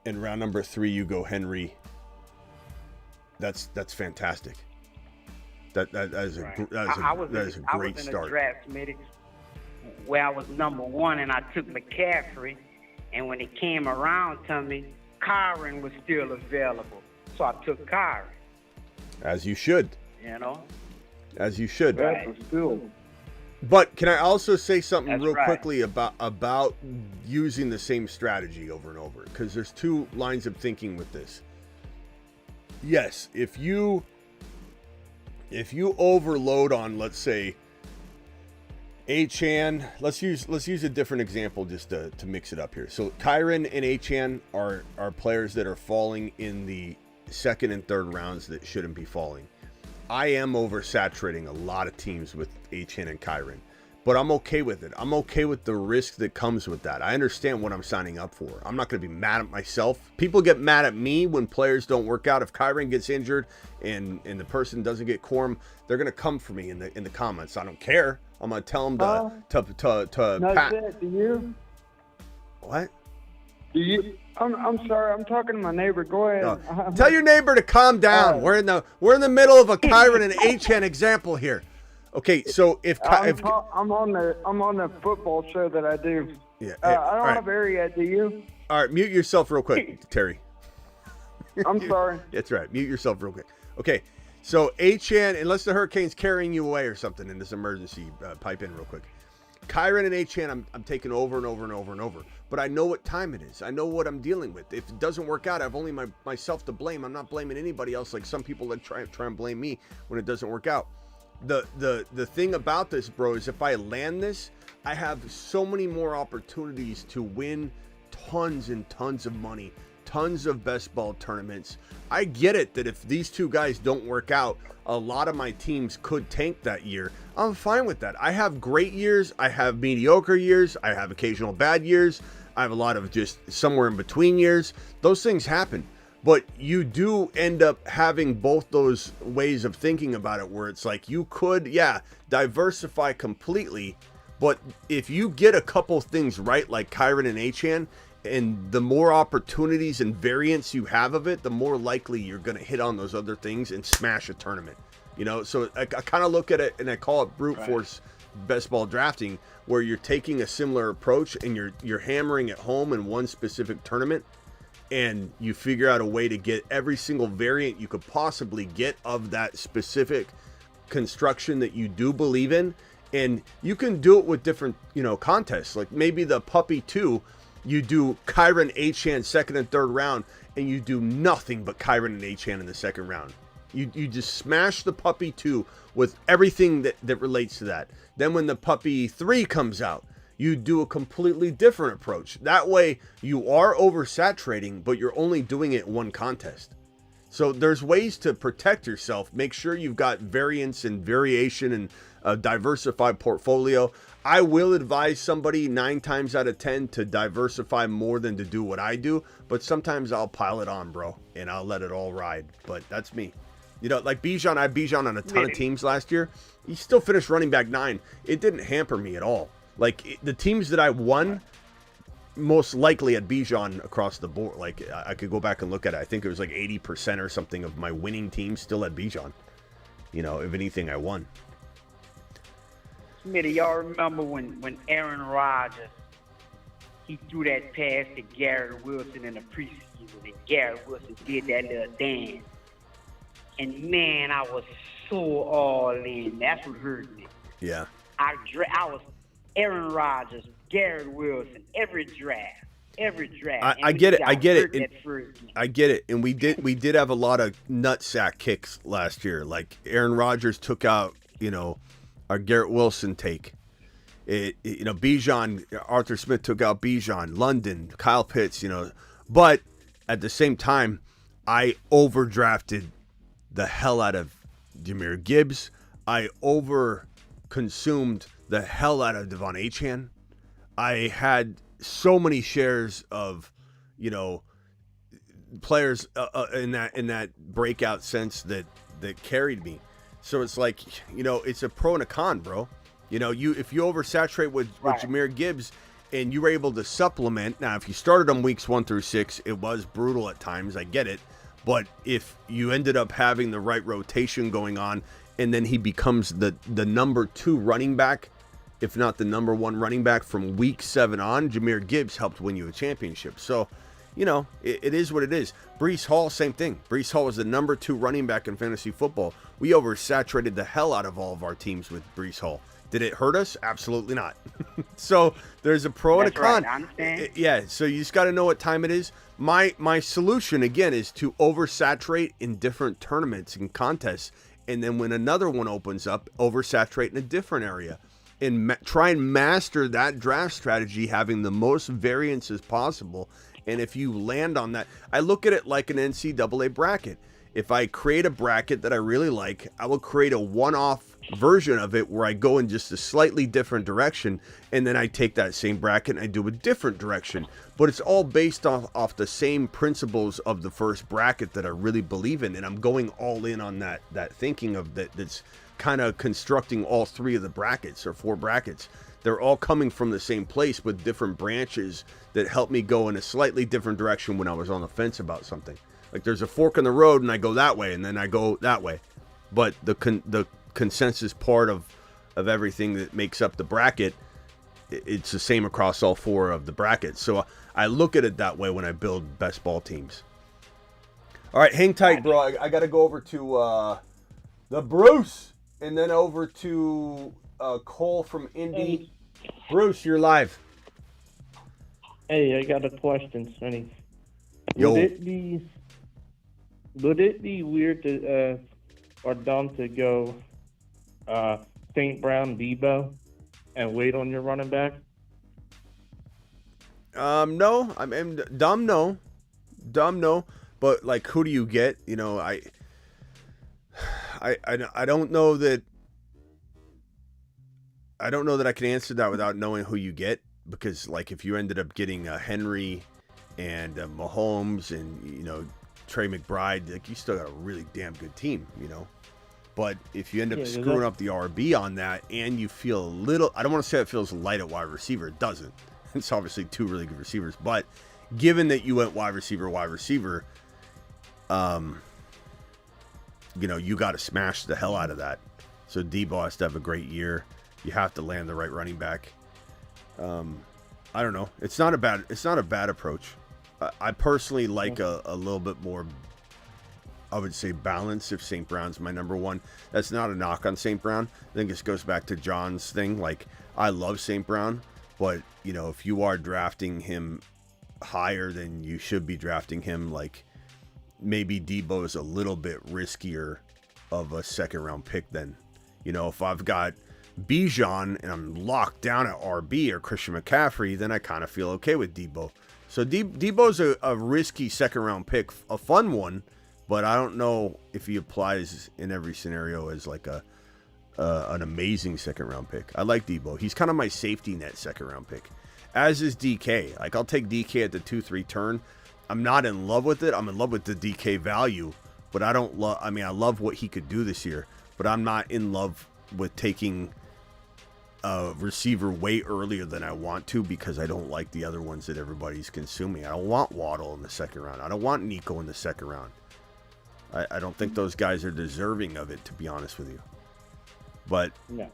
and round number 3 you go Henry. That's fantastic. That is a great start. I was in a draft committee where I was number 1, and I took McCaffrey, and when it came around to me, Kyron was still available, so I took Kyron. As you should. As you should. Right. But can I also say something quickly about using the same strategy over and over? Because there's 2 lines of thinking with this. Yes, if you overload on, let's say, Achane, let's use a different example just to mix it up here. So Kyron and Achane are players that are falling in the 2nd and 3rd rounds that shouldn't be falling. I am oversaturating a lot of teams with Achane and Kyron, but I'm okay with it. I'm okay with the risk that comes with that. I understand what I'm signing up for. I'm not going to be mad at myself. People get mad at me when players don't work out. If Kyron gets injured and the person doesn't get quorum, they're going to come for me in the comments. I don't care. I'm going to tell them to Do you? What? Do I'm sorry. I'm talking to my neighbor. Go ahead. Tell your neighbor to calm down. We're in the middle of a Kyron and Achane example here. Okay, so I'm on the football show that I do. Yeah. I don't have area yet. Do you? All right, mute yourself real quick, Terry. I'm sorry. That's right. Mute yourself real quick. Okay, so Achane, unless the hurricane's carrying you away or something in this emergency, pipe in real quick. Kyron and Achane, I'm taking over and over and over and over. But I know what time it is. I know what I'm dealing with. If it doesn't work out, I've only myself to blame. I'm not blaming anybody else like some people that try and blame me when it doesn't work out. The thing about this, bro, is if I land this, I have so many more opportunities to win tons and tons of money, tons of best ball tournaments. I get it that if these two guys don't work out, a lot of my teams could tank that year. I'm fine with that. I have great years. I have mediocre years. I have occasional bad years. I have a lot of just somewhere in between years. Those things happen. But you do end up having both those ways of thinking about it where it's like you could, diversify completely. But if you get a couple things right, like Kyron and Achane, and the more opportunities and variants you have of it, the more likely you're going to hit on those other things and smash a tournament. You know, so I kind of look at it and I call it brute force best ball drafting, where you're taking a similar approach and you're hammering it home in one specific tournament, and you figure out a way to get every single variant you could possibly get of that specific construction that you do believe in. And you can do it with different, contests. Like maybe the Puppy 2, you do Kyron Achane second and third round, and you do nothing but Kyron and Achane in the second round. You just smash the Puppy 2 with everything that relates to that. Then when the Puppy 3 comes out, you do a completely different approach. That way you are oversaturating, but you're only doing it in one contest. So there's ways to protect yourself. Make sure you've got variance and variation and a diversified portfolio. I will advise somebody 9 times out of 10 to diversify more than to do what I do, but sometimes I'll pile it on, bro, and I'll let it all ride. But that's me. Like Bijan, I had Bijan on a ton of teams last year. He still finished running back 9. It didn't hamper me at all. Like the teams that I won, most likely had Bijan across the board. Like I could go back and look at it. I think it was like 80% or something of my winning teams still had Bijan. If anything, I won. Smitty, y'all remember when Aaron Rodgers, he threw that pass to Garrett Wilson in the preseason, and Garrett Wilson did that little dance. And man, I was so all in. That's what hurt me. Yeah. I was Aaron Rodgers, Garrett Wilson, every draft. I get it. I get it. And we did have a lot of nutsack kicks last year. Like Aaron Rodgers took out, our Garrett Wilson take. Bijan, Arthur Smith took out Bijan, London, Kyle Pitts, But at the same time, I overdrafted the hell out of Jahmyr Gibbs. I over-consumed the hell out of Devon Achane. I had so many shares of, players in that breakout sense that carried me. So it's like, it's a pro and a con, bro. If you oversaturate with Jahmyr Gibbs and you were able to supplement. Now, if you started on weeks 1 through 6, it was brutal at times. I get it. But if you ended up having the right rotation going on, and then he becomes the number 2 running back, if not the number 1 running back from week 7 on, Jahmyr Gibbs helped win you a championship. So, it is what it is. Breece Hall, same thing. Breece Hall was the number 2 running back in fantasy football. We oversaturated the hell out of all of our teams with Breece Hall. Did it hurt us? Absolutely not. So there's a pro and a con. Right. I understand. Yeah, so you just got to know what time it is. My solution, again, is to oversaturate in different tournaments and contests. And then when another one opens up, oversaturate in a different area. And try and master that draft strategy, having the most variances possible. And if you land on that, I look at it like an NCAA bracket. If I create a bracket that I really like, I will create a one-off version of it where I go in just a slightly different direction, and then I take that same bracket and I do a different direction. But it's all based off the same principles of the first bracket that I really believe in, and I'm going all in on that thinking of that's kind of constructing all 3 of the brackets or 4 brackets. They're all coming from the same place with different branches that help me go in a slightly different direction when I was on the fence about something. Like there's a fork in the road and I go that way and then I go that way. But the consensus part of everything that makes up the bracket, it's the same across all 4 of the brackets. So I look at it that way when I build best ball teams. All right, hang tight, bro. I got to go over to the Bruce and then over to Cole from Indy. Hey. Bruce, you're live. Hey, I got a question, Smitty. Yo. Would it be weird to or dumb to go St. Brown, Debo, and wait on your running back? No. I mean, dumb no. But like, who do you get? You know, I don't know that. I don't know that I can answer that without knowing who you get, because like if you ended up getting Henry and Mahomes and, you know, Trey McBride, like you still got a really damn good team, you know. But if you end up screwing up the RB on that and you feel a little, I don't want to say it feels light at wide receiver. It doesn't. It's obviously 2 really good receivers. But given that you went wide receiver, you know, you got to smash the hell out of that. So Debo has to have a great year. You have to land the right running back. I don't know. It's not a bad approach. I personally like a little bit more, I would say, balance if St. Brown's my number 1. That's not a knock on St. Brown. I think this goes back to John's thing. Like, I love St. Brown, but, you know, if you are drafting him higher than you should be drafting him, like, maybe Debo is a little bit riskier of a second-round pick than, you know, if I've got Bijan and I'm locked down at RB or Christian McCaffrey, then I kind of feel okay with Debo. So Debo's a risky second-round pick, a fun one, but I don't know if he applies in every scenario as like an amazing second-round pick. I like Debo. He's kind of my safety net second-round pick, as is DK. Like, I'll take DK at the 2-3 turn. I'm not in love with it. I'm in love with the DK value, but I don't love. I mean, I love what he could do this year, but I'm not in love with taking a receiver way earlier than I want to, because I don't like the other ones that everybody's consuming. I don't want Waddle in the second round. I don't want Nico in the second round. I don't think those guys are deserving of it, to be honest with you. But no.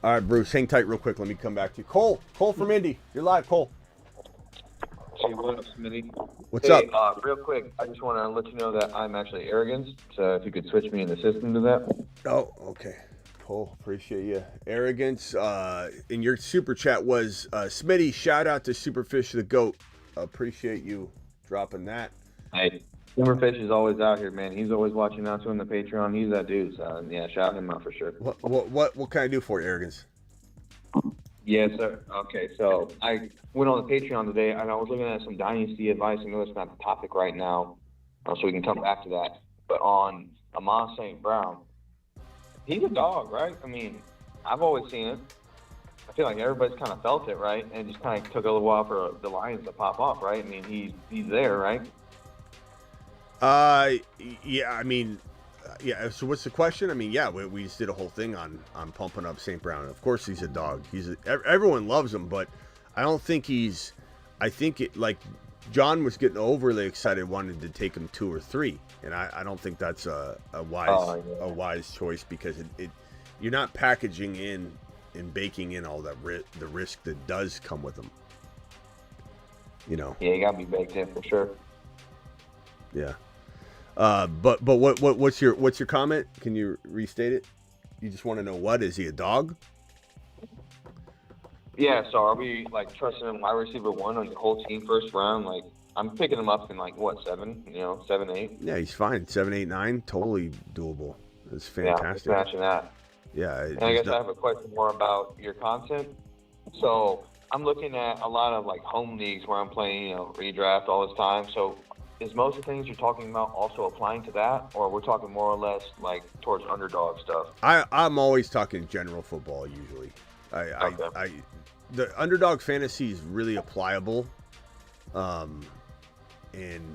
All right, Bruce, hang tight real quick. Let me come back to you. Cole from Indy. You're live, Cole. Hey, what up, Smitty? What's up? Real quick, I just want to let you know that I'm actually Arrogance, so if you could switch me in the system to that. Oh, okay. Cole, appreciate you. Arrogance. In your super chat was Smitty. Shout out to Superfish the Goat. Appreciate you dropping that. Hey, Superfish is always out here, man. He's always watching out to on the Patreon. He's that dude. So yeah, shout him out for sure. What can I do for you, Arrogance? Yes, sir. Okay, so I went on the Patreon today, and I was looking at some dynasty advice. I know it's not the topic right now, so we can come back to that. But on Amon-Ra St. Brown, he's a dog, right? I mean, I've always seen it. I feel like everybody's kind of felt it, right? And it just kind of took a little while for the Lions to pop off, right? I mean, he's there, right? Yeah, I mean, yeah. So what's the question? I mean, yeah, we just did a whole thing on pumping up St. Brown. Of course, he's a dog. Everyone loves him, but I don't think he's. I think it, like John was getting overly excited, wanted to take him 2 or 3, and I don't think that's a wise choice, because it you're not packaging in and baking in all that the risk that does come with them. You know. Yeah, you gotta be baked in for sure. Yeah. But what's your comment? Can you restate it? You just want to know, what is he, a dog? Yeah, so are we like trusting him wide receiver 1 on your whole team first round? Like, I'm picking him up in like 7, 7, 8. Yeah, he's fine. 7, 8, 9, totally doable. It's fantastic. Yeah, smashing that. Yeah. And I guess I have a question more about your content. So I'm looking at a lot of like home leagues where I'm playing, redraft all this time. So is most of the things you're talking about also applying to that, or we're talking more or less like towards underdog stuff? I'm always talking general football usually. The underdog fantasy is really applicable, and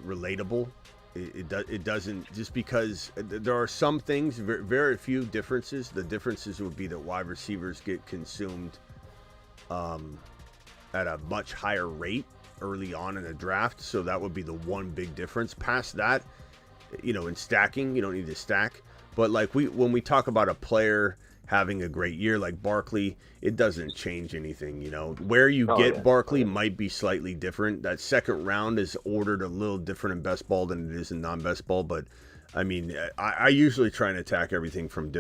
relatable, It doesn't, just because there are some things, very, very few differences. The differences would be that wide receivers get consumed at a much higher rate early on in the draft. So that would be the one big difference. Past that, in stacking, you don't need to stack. But like when we talk about a player having a great year like Barkley, it doesn't change anything. Where you get Barkley might be slightly different. That second round is ordered a little different in best ball than it is in non-best ball. But I mean, I usually try and attack everything from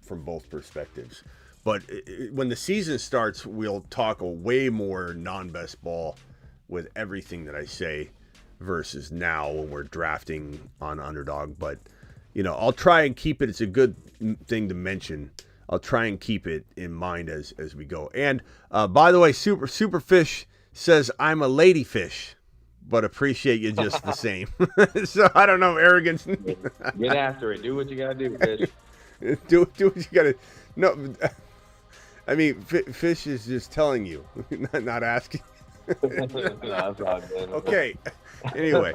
both perspectives. But when the season starts, we'll talk a way more non-best ball with everything that I say versus now when we're drafting on Underdog. But I'll try and keep it. It's a good thing to mention. I'll try and keep it in mind as we go. And by the way, Superfish says I'm a ladyfish, but appreciate you just the same. So I don't know, arrogance. Get after it. Do what you gotta do, Fish. do what you gotta. No, I mean, Fish is just telling you, not asking. Okay. Anyway,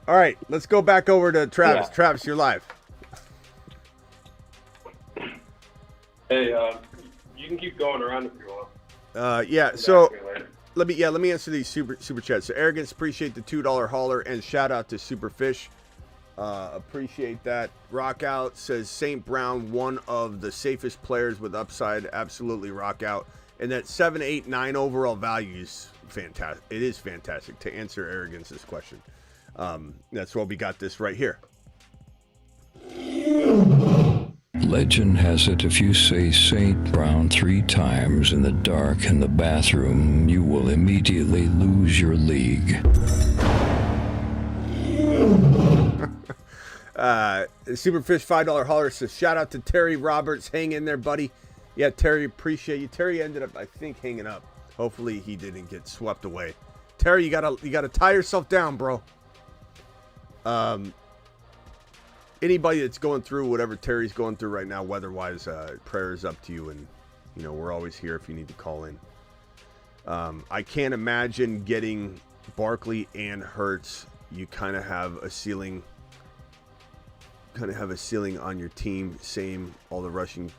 all right. Let's go back over to Travis. Yeah. Travis, you're live. Hey, you can keep going around if you want. Yeah. So let me answer these super chats. So Arrogance, appreciate the $2 hauler, and shout out to Superfish. Appreciate that. Rock Out says St. Brown, one of the safest players with upside. Absolutely rock out. And that 7, 8, 9 overall value is fantastic. It is fantastic to answer Arrogance's question. That's why we got this right here. Legend has it if you say St. Brown 3 times in the dark in the bathroom, you will immediately lose your league. Superfish $5 hauler says, shout out to Terry Roberts. Hang in there, buddy. Yeah, Terry, appreciate you. Terry ended up, I think, hanging up. Hopefully he didn't get swept away. Terry, you gotta tie yourself down, bro. Anybody that's going through whatever Terry's going through right now, weather-wise, prayers up to you, and we're always here if you need to call in. I can't imagine getting Barkley and Hurts. You kind of have a ceiling. On your team. Same, all the rushing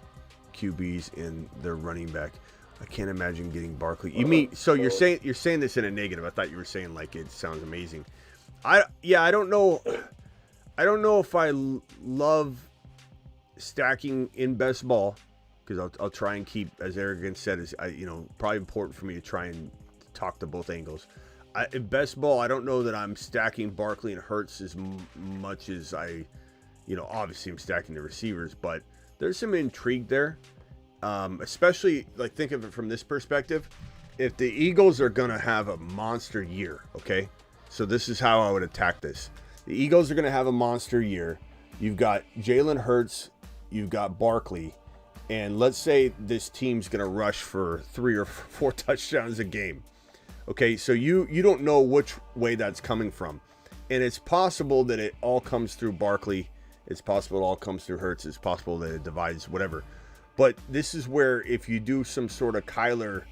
QBs and their running back. I can't imagine getting Barkley. You mean so you're saying this in a negative? I thought you were saying like it sounds amazing. I don't know. I don't know if I love stacking in best ball, because I'll try and keep, as Arrogance said, is probably important for me to try and talk to both angles. In best ball, I don't know that I'm stacking Barkley and Hurts as much as I, obviously I'm stacking the receivers, but there's some intrigue there. Especially, like, think of it from this perspective. If the Eagles are going to have a monster year, okay? So this is how I would attack this. The Eagles are going to have a monster year. You've got Jalen Hurts, you've got Barkley, and let's say this team's going to rush for 3 or 4 touchdowns a game. Okay, so you don't know which way that's coming from. And it's possible that it all comes through Barkley. It's possible it all comes through Hurts. It's possible that it divides, whatever. But this is where if you do some sort of Kyler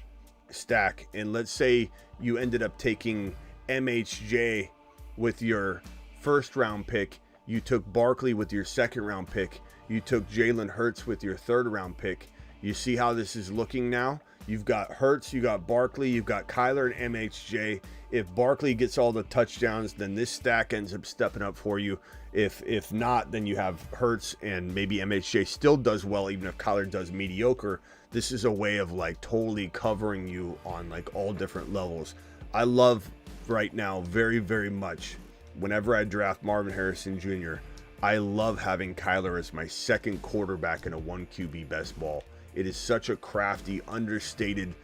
stack, and let's say you ended up taking MHJ with your first round pick, you took Barkley with your second round pick, you took Jalen Hurts with your third round pick. You see how this is looking now? You've got Hurts, you got Barkley, you've got Kyler and MHJ. If Barkley gets all the touchdowns, then this stack ends up stepping up for you. If not, then you have Hurts and maybe MHJ still does well, even if Kyler does mediocre. This is a way of like totally covering you on like all different levels. I love right now very, very much, whenever I draft Marvin Harrison Jr., I love having Kyler as my second quarterback in a 1 QB best ball. It is such a crafty, understated,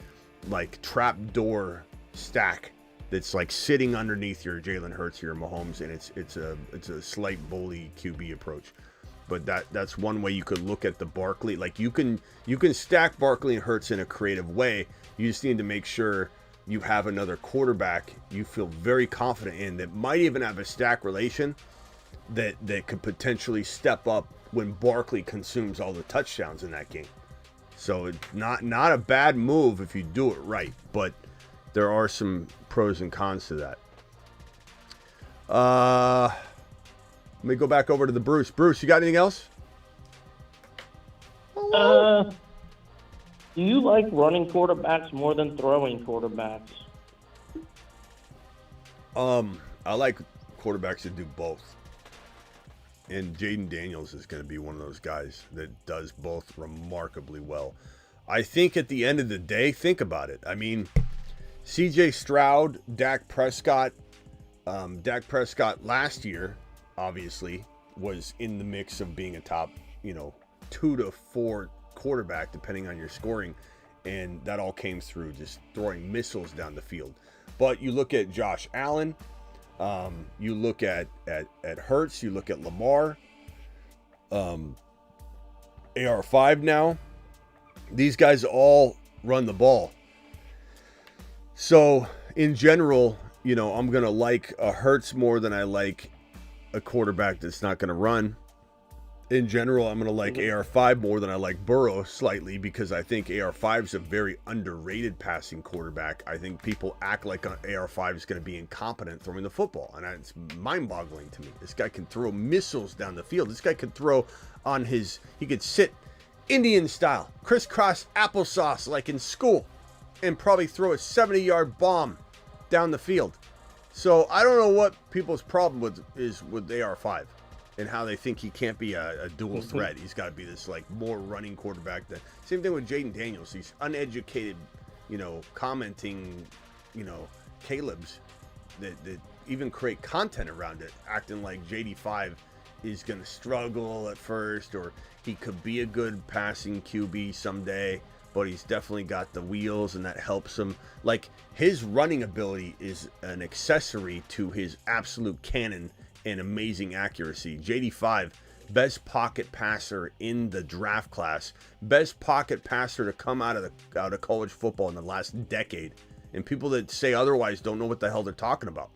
like trapdoor stack that's like sitting underneath your Jalen Hurts, your Mahomes, and it's a slight bully QB approach. But that's one way you could look at the Barkley. Like you can stack Barkley and Hurts in a creative way. You just need to make sure you have another quarterback you feel very confident in that might even have a stack relation that could potentially step up when Barkley consumes all the touchdowns in that game. So it's not a bad move if you do it right, but there are some pros and cons to that. Let me go back over to the Bruce. Bruce, you got anything else? Do you like running quarterbacks more than throwing quarterbacks? I like quarterbacks that do both. And Jaden Daniels is going to be one of those guys that does both remarkably well. I think at the end of the day, think about it. I mean, CJ Stroud, Dak Prescott last year, obviously, was in the mix of being a top, 2 to 4 quarterback, depending on your scoring. And that all came through just throwing missiles down the field. But you look at Josh Allen, you look at Hurts, you look at Lamar, AR5 now. These guys all run the ball. So in general, I'm going to like a Hurts more than I like a quarterback that's not going to run. In general, I'm going to like AR5 more than I like Burrow slightly, because I think AR5 is a very underrated passing quarterback. I think people act like AR5 is going to be incompetent throwing the football, and it's mind-boggling to me. This guy can throw missiles down the field. This guy could throw he could sit Indian style, crisscross applesauce like in school, and probably throw a 70-yard bomb down the field. So I don't know what people's problem is with AR5 and how they think he can't be a dual threat. He's got to be this more running quarterback. Same thing with Jaden Daniels. These uneducated, commenting, Caleb's that even create content around it, acting like JD5 is going to struggle at first, or he could be a good passing QB someday, but he's definitely got the wheels and that helps him. Like, his running ability is an accessory to his absolute cannon and amazing accuracy. JD5, best pocket passer in the draft class, best pocket passer to come out of college football in the last decade. And people that say otherwise don't know what the hell they're talking about.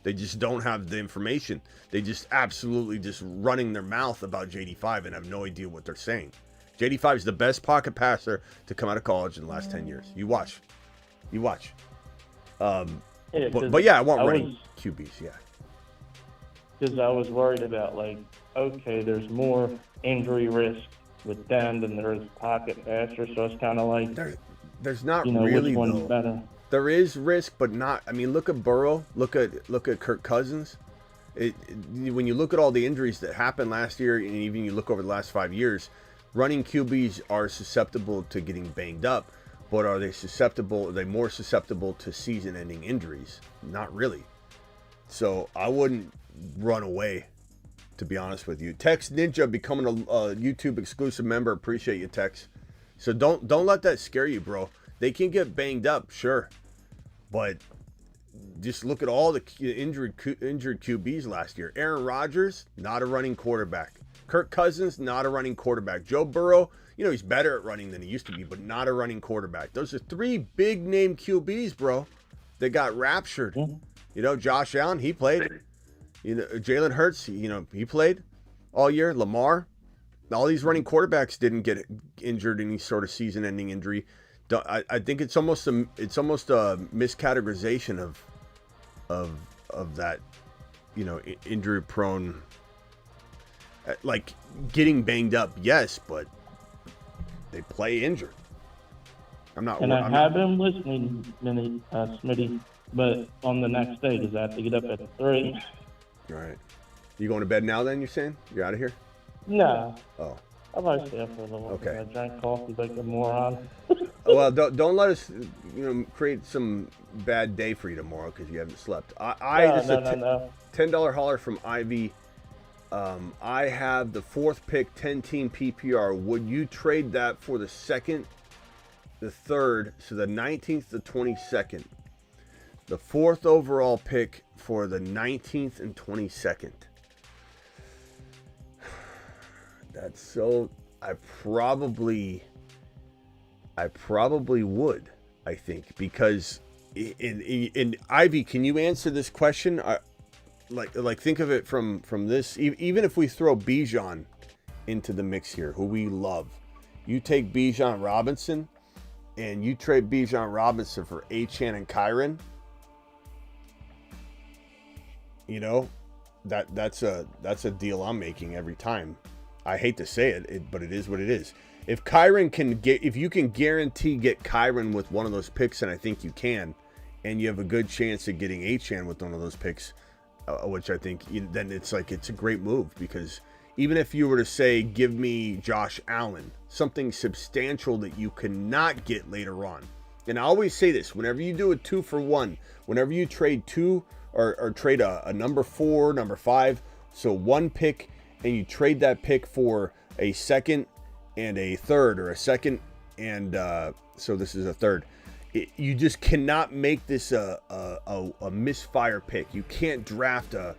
They just don't have the information. They just absolutely just running their mouth about JD5 and have no idea what they're saying. JD5 is the best pocket passer to come out of college in the last 10 years. You watch. But yeah, I want running QBs, yeah. Because I was worried about, there's more injury risk with them than there is pocket passer, so it's kind of like... There's not really, which one's though. Better. There is risk, but not... I mean, look at Burrow. Look at Kirk Cousins. When you look at all the injuries that happened last year, and even you look over the last 5 years, running QBs are susceptible to getting banged up, but are they more susceptible to season-ending injuries? Not really. So I wouldn't run away, to be honest with you. Tex Ninja becoming a YouTube exclusive member. Appreciate you, Tex. So don't let that scare you, bro. They can get banged up, sure, but just look at all the injured QBs last year. Aaron Rodgers, not a running quarterback. Kirk Cousins, not a running quarterback. Joe Burrow, he's better at running than he used to be, but not a running quarterback. Those are 3 big name QBs, bro, that got raptured. Josh Allen, he played. Jalen Hurts, he played all year. Lamar, all these running quarterbacks didn't get injured, any sort of season-ending injury. I think it's almost a miscategorization of that, injury-prone. Like, getting banged up, yes, but they play injured. I have been listening, Smitty, but on the next day, does I have to get up at 3? All right. You going to bed now then, you're saying? You're out of here? No. Oh. I might stay up for a little while. Okay. I drank coffee like a moron. Well, don't let us, create some bad day for you tomorrow because you haven't slept. No. $10 holler from Ivy. I have the 4th pick, 10-team PPR. Would you trade that for the 2nd, the 3rd, so the 19th, the 22nd? The 4th overall pick for the 19th and 22nd. That's so... I probably would, I think, because in Ivy, can you answer this question? Like think of it from this. Even if we throw Bijan into the mix here, who we love, you take Bijan Robinson, and you trade Bijan Robinson for Achane and Kyron. that's a deal I'm making every time. I hate to say it, but it is what it is. If you can guarantee get Kyren with one of those picks, and I think you can, and you have a good chance of getting Achane with one of those picks, which I think then it's a great move, because even if you were to say, give me Josh Allen, something substantial that you cannot get later on. And I always say this, whenever you do a 2-for-1, whenever you trade two or trade a number 4, number 5, so one pick, and you trade that pick for a second and a third, or a second and so this is a third. You just cannot make this a misfire pick. You can't draft a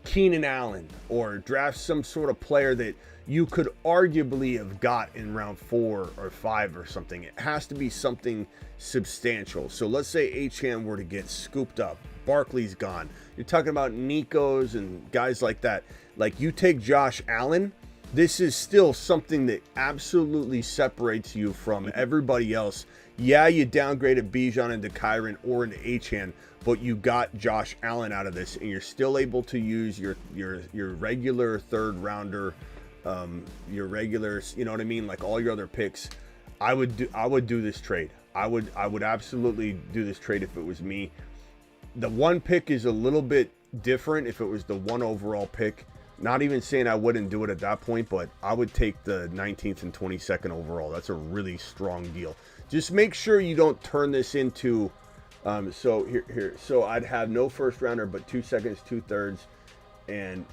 Keenan Allen or draft some sort of player that you could arguably have got in round 4 or 5 or something. It has to be something substantial. So let's say Achane were to get scooped up. Barkley's gone. You're talking about Nico's and guys like that. Like, you take Josh Allen, this is still something that absolutely separates you from everybody else. Yeah, you downgraded Bijan into Kyren or into Achane, but you got Josh Allen out of this, and you're still able to use your regular third rounder, your regulars, you know what I mean, like all your other picks. I would do this trade. I would absolutely do this trade if it was me. The one pick is a little bit different if it was the 1 overall pick. Not even saying I wouldn't do it at that point, but I would take the 19th and 22nd overall. That's a really strong deal. Just make sure you don't turn this into so here. So I'd have no first rounder, but 2 seconds, 2 thirds, and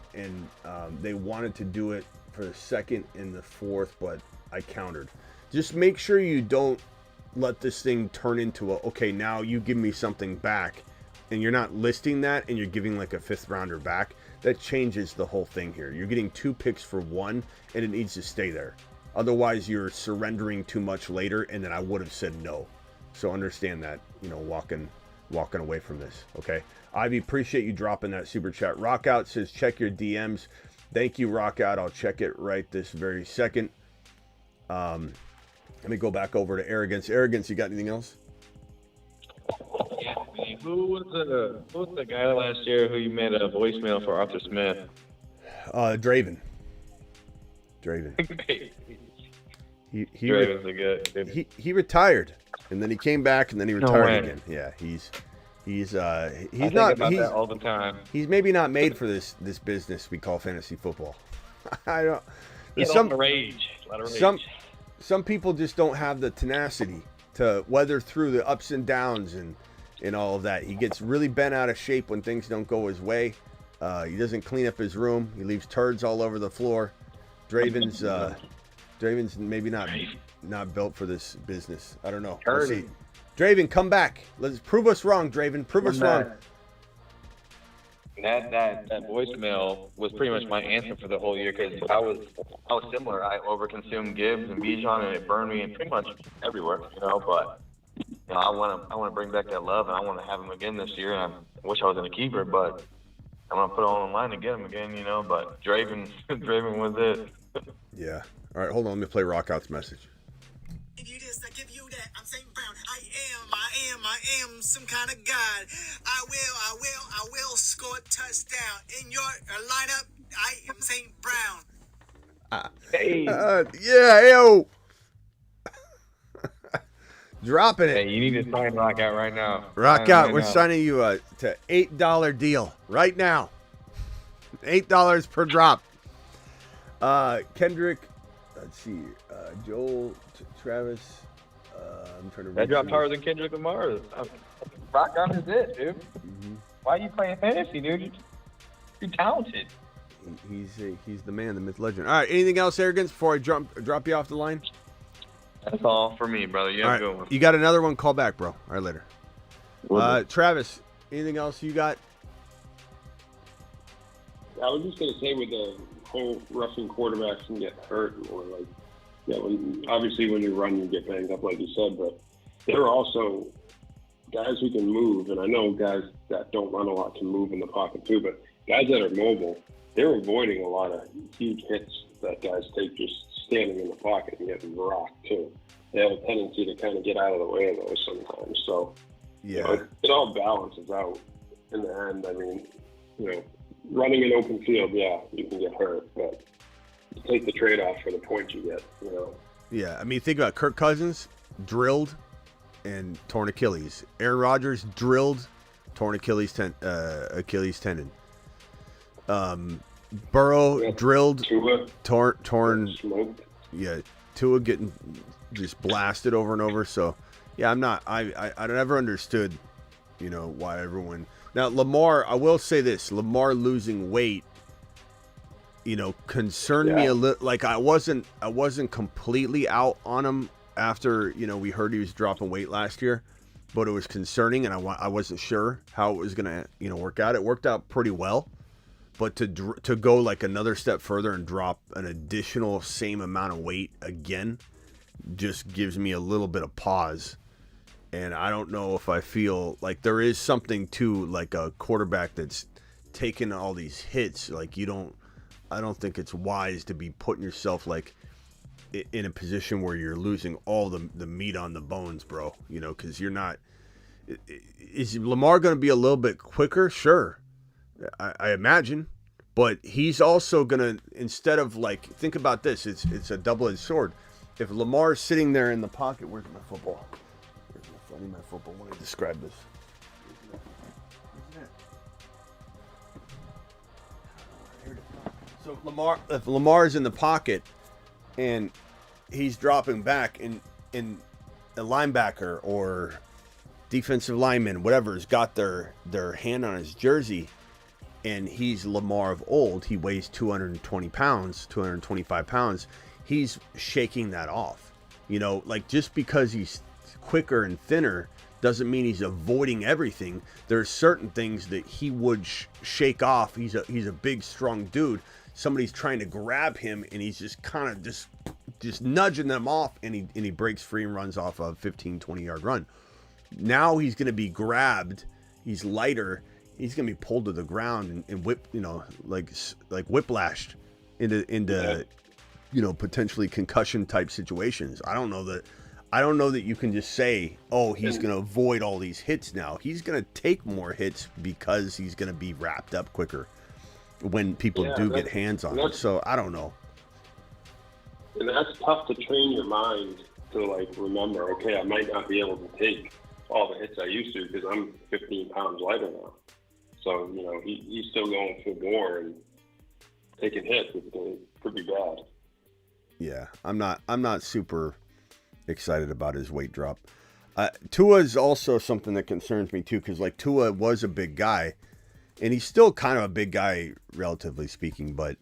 they wanted to do it for the second and the 4th, but I countered. Just make sure you don't let this thing turn into okay, now you give me something back, and you're not listing that, and you're giving like a 5th rounder back. That changes the whole thing here. You're getting 2 picks for 1, and it needs to stay there. Otherwise, you're surrendering too much later, and then I would have said no. So understand that, walking away from this, okay? Ivy, appreciate you dropping that super chat. Rockout says, check your DMs. Thank you, Rockout. I'll check it right this very second. Let me go back over to Arrogance. Arrogance, you got anything else? Yeah, man. Who was the guy last year who you made a voicemail for Arthur Smith? Draven. Draven's a good. He retired, and then he came back, and then he retired again. Yeah, he's not. He's all the time. He's maybe not made for this business we call fantasy football. I don't. There's some rage. A lot of rage. Some people just don't have the tenacity to weather through the ups and downs and all of that. He gets really bent out of shape when things don't go his way. He doesn't clean up his room. He leaves turds all over the floor. Draven's maybe not built for this business. I don't know. We'll see. Draven, come back. Let's prove us wrong, Draven. Prove us wrong. That voicemail was pretty much my answer for the whole year, because I was similar. I overconsumed Gibbs and Bijan, and it burned me in pretty much everywhere, But I want to bring back that love, and I want to have him again this year. And I wish I was in a keeper, but I'm gonna put it on the line to get him again, But Draven was it. Yeah. All right, hold on. Let me play Rockout's message. Give you this, I give you that. I'm St. Brown. I am some kind of god. I will score a touchdown in your lineup. I am St. Brown. Hey. Yeah, yo. Dropping it. Hey, you need to sign Rockout right now. Rockout, we're signing you to $8 deal right now. $8 per drop. Kendrick, let's see, Joel, Travis. I'm trying to. That dropped harder than Kendrick Lamar. Rockout is it, dude. Mm-hmm. Why are you playing fantasy, dude? You're talented. He's the man, the myth, legend. All right, anything else, Arrogance, before I drop you off the line? That's all for me, brother. You have a good one. You got another one? Call back, bro. All right, later. Travis, anything else you got? I was just going to say, with the whole rushing quarterbacks can get hurt, or obviously when you run, you get banged up, like you said, but there are also guys who can move, and I know guys that don't run a lot can move in the pocket too, but guys that are mobile, they're avoiding a lot of huge hits that guys take just standing in the pocket and getting rocked too. They have a tendency to kind of get out of the way of those sometimes. So, yeah, it all balances out in the end. I mean, running an open field, yeah, you can get hurt, but you take the trade-off for the points you get, you know. Yeah, I mean, think about Kirk Cousins, drilled and torn Achilles. Aaron Rodgers, drilled, torn Achilles tendon. Burrow, drilled, Tua, torn. Smoked. Yeah, Tua getting just blasted over and over. So, yeah, I never understood, you know, why everyone. Now, Lamar, I will say this, Lamar losing weight, you know, concerned me a little. Like, I wasn't completely out on him after, you know, we heard he was dropping weight last year, but it was concerning, and I wasn't sure how it was going to, you know, work out. It worked out pretty well, but to go like another step further and drop an additional same amount of weight again just gives me a little bit of pause. And I don't know if I feel like there is something to like a quarterback that's taking all these hits. Like I don't think it's wise to be putting yourself like in a position where you're losing all the meat on the bones, bro. You know, because you're not. Is Lamar going to be a little bit quicker? Sure, I imagine. But he's also going to, instead of like, think about this. It's a double-edged sword. If Lamar's sitting there in the pocket, where's my football? I need my football. Let me describe this. So if Lamar's in the pocket and he's dropping back in a linebacker or defensive lineman, whatever, has got their hand on his jersey, and he's Lamar of old, he weighs 220 pounds, 225 pounds, he's shaking that off. You know, like just because he's quicker and thinner doesn't mean he's avoiding everything. There's certain things that he would shake off. He's a big, strong dude. Somebody's trying to grab him, and he's just kind of just nudging them off, and he breaks free and runs off a 15, 20-yard run. Now he's going to be grabbed. He's lighter. He's going to be pulled to the ground and whip, you know, like whiplashed into you know, potentially concussion type situations. I don't know that you can just say, oh, he's going to avoid all these hits now. He's going to take more hits because he's going to be wrapped up quicker when people do get hands on it. So I don't know. And that's tough to train your mind to like remember, okay, I might not be able to take all the hits I used to because I'm 15 pounds lighter now. So, you know, he's still going full bore and taking hits. It's pretty bad. Yeah, I'm not super excited about his weight drop. Tua is also something that concerns me too, because like Tua was a big guy, and he's still kind of a big guy relatively speaking, but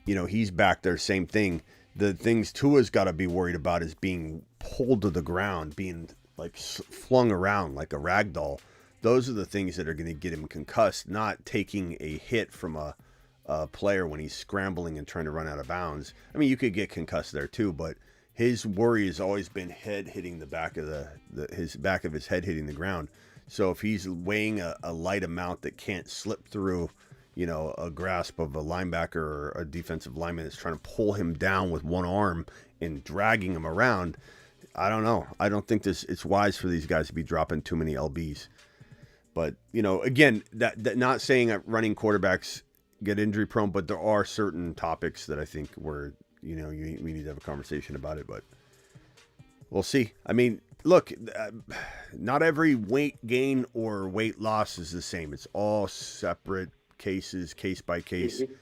you know, he's back there, same thing. The things Tua's got to be worried about is being pulled to the ground, being like flung around like a rag doll. Those are the things that are going to get him concussed, not taking a hit from a player when he's scrambling and trying to run out of bounds. I mean, you could get concussed there too, but his worry has always been head hitting the back of his back of his head hitting the ground. So if he's weighing a light amount that can't slip through, you know, a grasp of a linebacker or a defensive lineman that's trying to pull him down with one arm and dragging him around, I don't know. I don't think it's wise for these guys to be dropping too many LBs. But, you know, again, that not saying that running quarterbacks get injury prone, but there are certain topics that I think where, you know, we need to have a conversation about it, but we'll see. I mean, look, not every weight gain or weight loss is the same. It's all separate cases, case by case. Mm-hmm.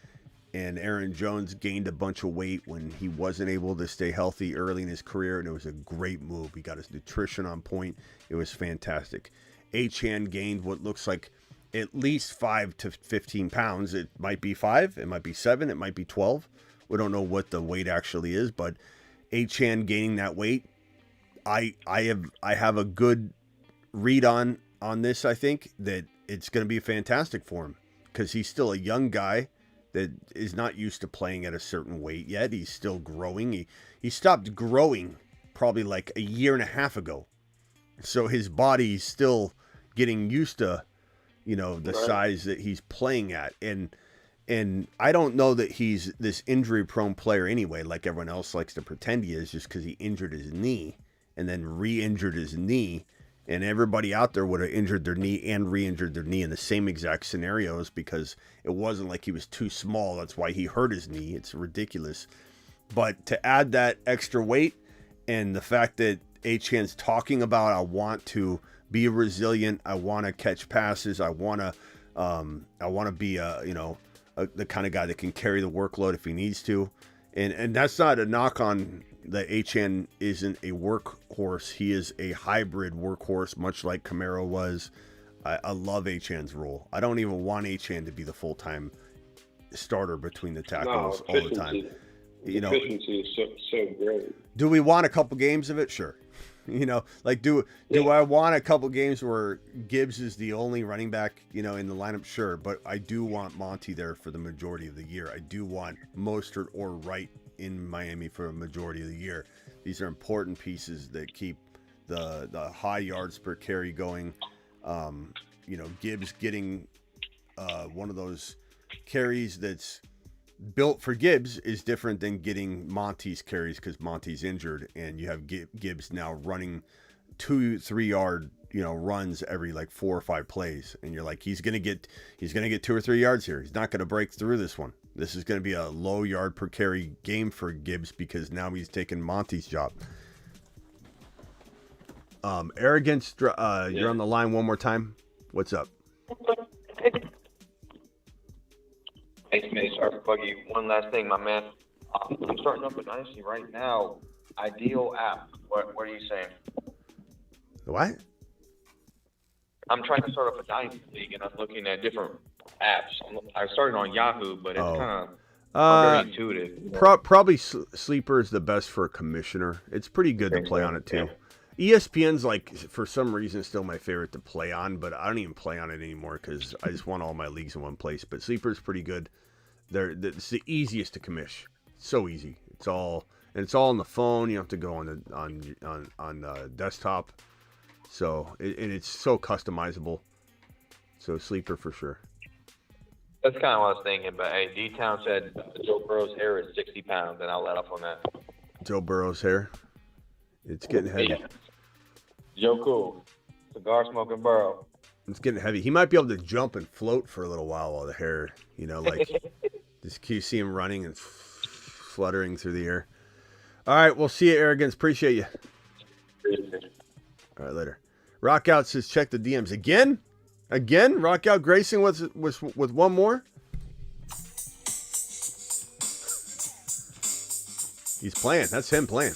And Aaron Jones gained a bunch of weight when he wasn't able to stay healthy early in his career, and it was a great move. He got his nutrition on point. It was fantastic. Achane gained what looks like at least 5 to 15 pounds. It might be 5, it might be 7, it might be 12. We don't know what the weight actually is, but Achane gaining that weight, I have a good read on this. I think that it's going to be fantastic for him because he's still a young guy that is not used to playing at a certain weight yet. He's still growing. He stopped growing probably like a year and a half ago. So his body's still getting used to, you know, the size that he's playing at. And I don't know that he's this injury prone player anyway, like everyone else likes to pretend he is, just because he injured his knee and then re-injured his knee And everybody out there would have injured their knee and re-injured their knee in the same exact scenarios because it wasn't like he was too small. That's why he hurt his knee. It's ridiculous. But to add that extra weight and the fact that Achan's talking about, I want to be resilient. I want to catch passes. I want to be the kind of guy that can carry the workload if he needs to. And that's not a knock on that Achan isn't a workhorse. He is a hybrid workhorse, much like Kamara was. I love Achan's role. I don't even want Achan to be the full-time starter between the tackles all the time. Efficiency is so great. Do we want a couple games of it? Sure. Do I want a couple games where Gibbs is the only running back, in the lineup? Sure. But I do want Monty there for the majority of the year. I do want Mostert or Wright in Miami for a majority of the year. These are important pieces that keep the high yards per carry going. Gibbs getting one of those carries that's built for Gibbs is different than getting Monty's carries because Monty's injured, and you have Gibbs now running 2-3 yard runs every like 4 or 5 plays, and you're like, he's gonna get 2 or 3 yards here. He's not gonna break through this one. This is gonna be a low yard per carry game for Gibbs because now he's taking Monty's job. Arrogance, you're on the line one more time. What's up? Hey, Smitty, sorry for bugging you. One last thing, my man. I'm starting up a dynasty right now. Ideal app. What are you saying? What? I'm trying to start up a dynasty league, and I'm looking at different apps. I started on Yahoo, but it's kind of very intuitive. Probably Sleeper is the best for a commissioner. It's pretty good to play on it too. ESPN's like, for some reason, still my favorite to play on, but I don't even play on it anymore because I just want all my leagues in one place. But Sleeper's pretty good. It's the easiest to commish. It's so easy. It's all on the phone. You don't have to go on the desktop. So it's so customizable. So Sleeper for sure. That's kind of what I was thinking. But hey, D-Town said Joe Burrow's hair is 60 pounds, and I'll let up on that. Joe Burrow's hair? It's getting heavy. Yeah. Joe Cool. Cigar smoking Burrow. It's getting heavy. He might be able to jump and float for a little while the hair, just you see him running and fluttering through the air. All right, we'll see you, Arrogance. Appreciate you. All right, later. Rockout says check the DMs again. Rockout Grayson with one more. He's playing. That's him playing.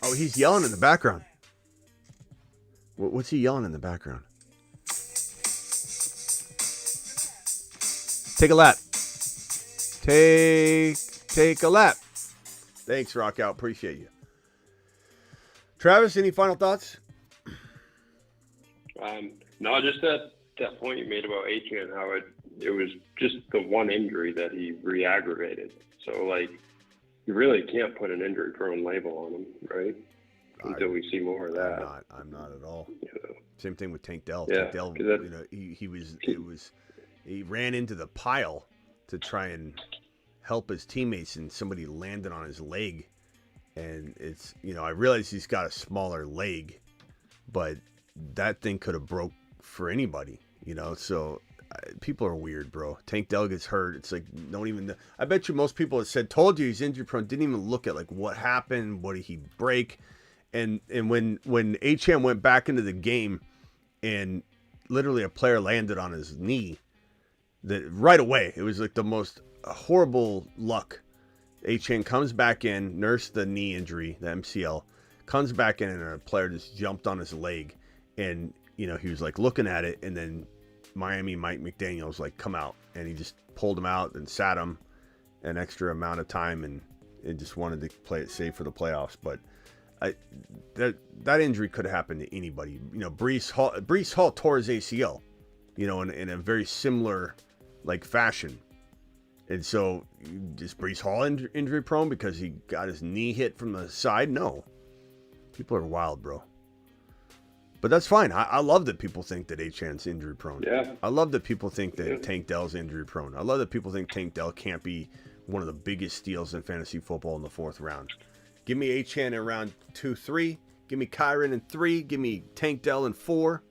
Oh, he's yelling in the background. What's he yelling in the background? Take a lap. Take a lap. Thanks, Rockout. Appreciate you. Travis, any final thoughts? No, just that point you made about Achan, how it was just the one injury that he re-aggravated. So, you really can't put an injury-prone label on him, right? Until we see more of that. I'm not at all. Same thing with Tank Dell. Yeah, Tank Dell, he ran into the pile to try and help his teammates, and somebody landed on his leg. And it's, I realize he's got a smaller leg, but that thing could have broke for anybody, So people are weird, bro. Tank Dell gets hurt. It's like, don't even. I bet you most people that said, told you he's injury prone, didn't even look at what happened. What did he break? And when Achan went back into the game, and literally a player landed on his knee, that right away it was like the most horrible luck. Achan comes back in, nursed the knee injury, the MCL, comes back in, and a player just jumped on his leg, and he was looking at it, and then Miami Mike McDaniel's come out, and he just pulled him out and sat him an extra amount of time, and just wanted to play it safe for the playoffs. But that injury could have happened to anybody. Breece Hall tore his ACL, in a very similar fashion. And so, is Breece Hall injury prone because he got his knee hit from the side? No. People are wild, bro. But that's fine. I love that people think that Achan's injury prone. Yeah. I love that people think that Tank Dell's injury prone. I love that people think Tank Dell can't be one of the biggest steals in fantasy football in the 4th round. Give me Achan in round 2-3. Give me Kyron in 3. Give me Tank Dell in 4.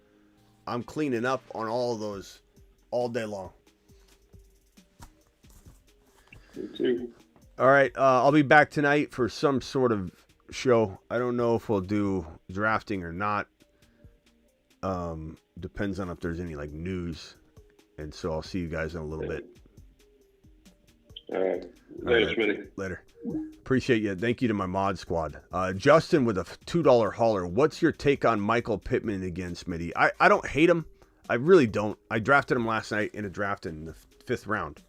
I'm cleaning up on all of those all day long. Me too. All right, I'll be back tonight for some sort of show. I don't know if we'll do drafting or not. Depends on if there's any like news, and so I'll see you guys in a little bit. All right. Later, Smitty. Later. Appreciate you. Thank you to my mod squad. Justin with a $2 hauler. What's your take on Michael Pittman again, Smitty? I don't hate him. I really don't. I drafted him last night in a draft in the 5th round.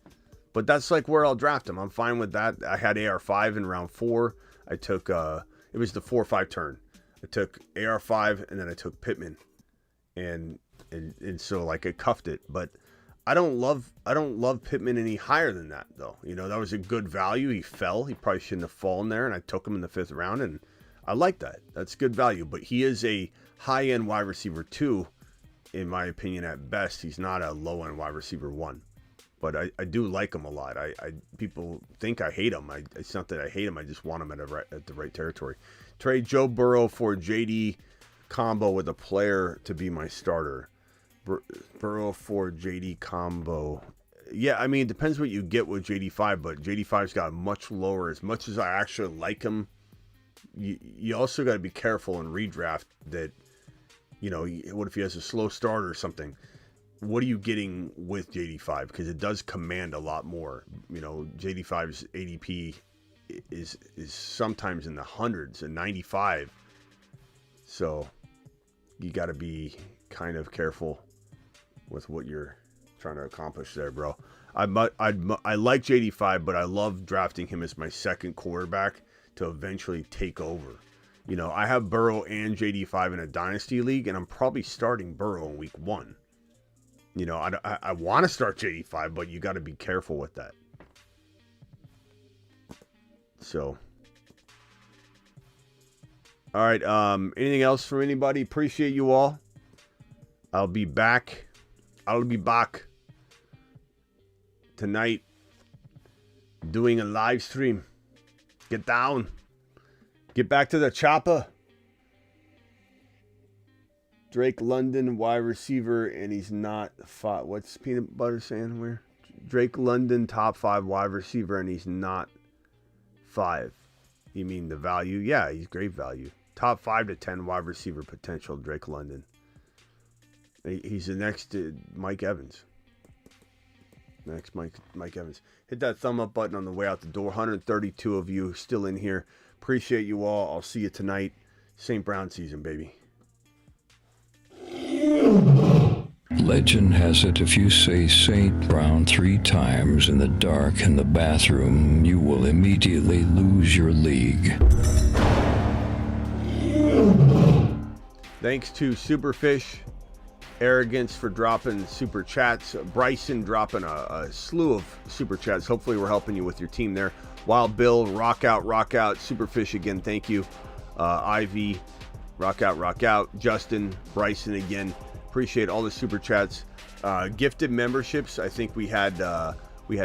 But that's like where I'll draft him. I'm fine with that. I had AR5 in round 4. I took, it was the 4-5 turn. I took AR5 and then I took Pittman. And so like I cuffed it. But I don't love Pittman any higher than that though. You know, that was a good value. He fell. He probably shouldn't have fallen there. And I took him in the 5th round and I like that. That's good value. But he is a high-end wide receiver 2, in my opinion, at best. He's not a low-end wide receiver 1. But I do like him a lot. People think I hate him. It's not that I hate him. I just want him at the right territory. Trade Joe Burrow for JD combo with a player to be my starter. Burrow for JD combo. Yeah, I mean, it depends what you get with JD5, but JD5's got much lower. As much as I actually like him, you also got to be careful in redraft that, you know, what if he has a slow start or something? What are you getting with JD5? Because it does command a lot more. You know, JD5's ADP is sometimes in the hundreds and 95. So you got to be kind of careful with what you're trying to accomplish there, bro. I like JD5, but I love drafting him as my second quarterback to eventually take over. You know, I have Burrow and JD5 in a dynasty league, and I'm probably starting Burrow in week 1. You know, I want to start JD5, but you got to be careful with that. So, all right. Anything else from anybody? Appreciate you all. I'll be back tonight doing a live stream. Get down. Get back to the chopper. Drake London, wide receiver, and he's not 5. What's Peanut Butter saying? Where? Drake London, top 5 wide receiver, and he's not 5. You mean the value? Yeah, he's great value. Top 5 to 10 wide receiver potential, Drake London. He's the next Mike Evans. Next Mike Evans. Hit that thumb up button on the way out the door. 132 of you still in here. Appreciate you all. I'll see you tonight. St. Brown season, baby. Legend has it if you say St. Brown 3 times in the dark in the bathroom, you will immediately lose your league. Thanks to Superfish Arrogance for dropping super chats. Bryson dropping a slew of super chats. Hopefully we're helping you with your team there. Wild Bill, rock out. Superfish again, thank you. Ivy, rock out. Justin, Bryson again. Appreciate all the super chats. Gifted memberships. I think we had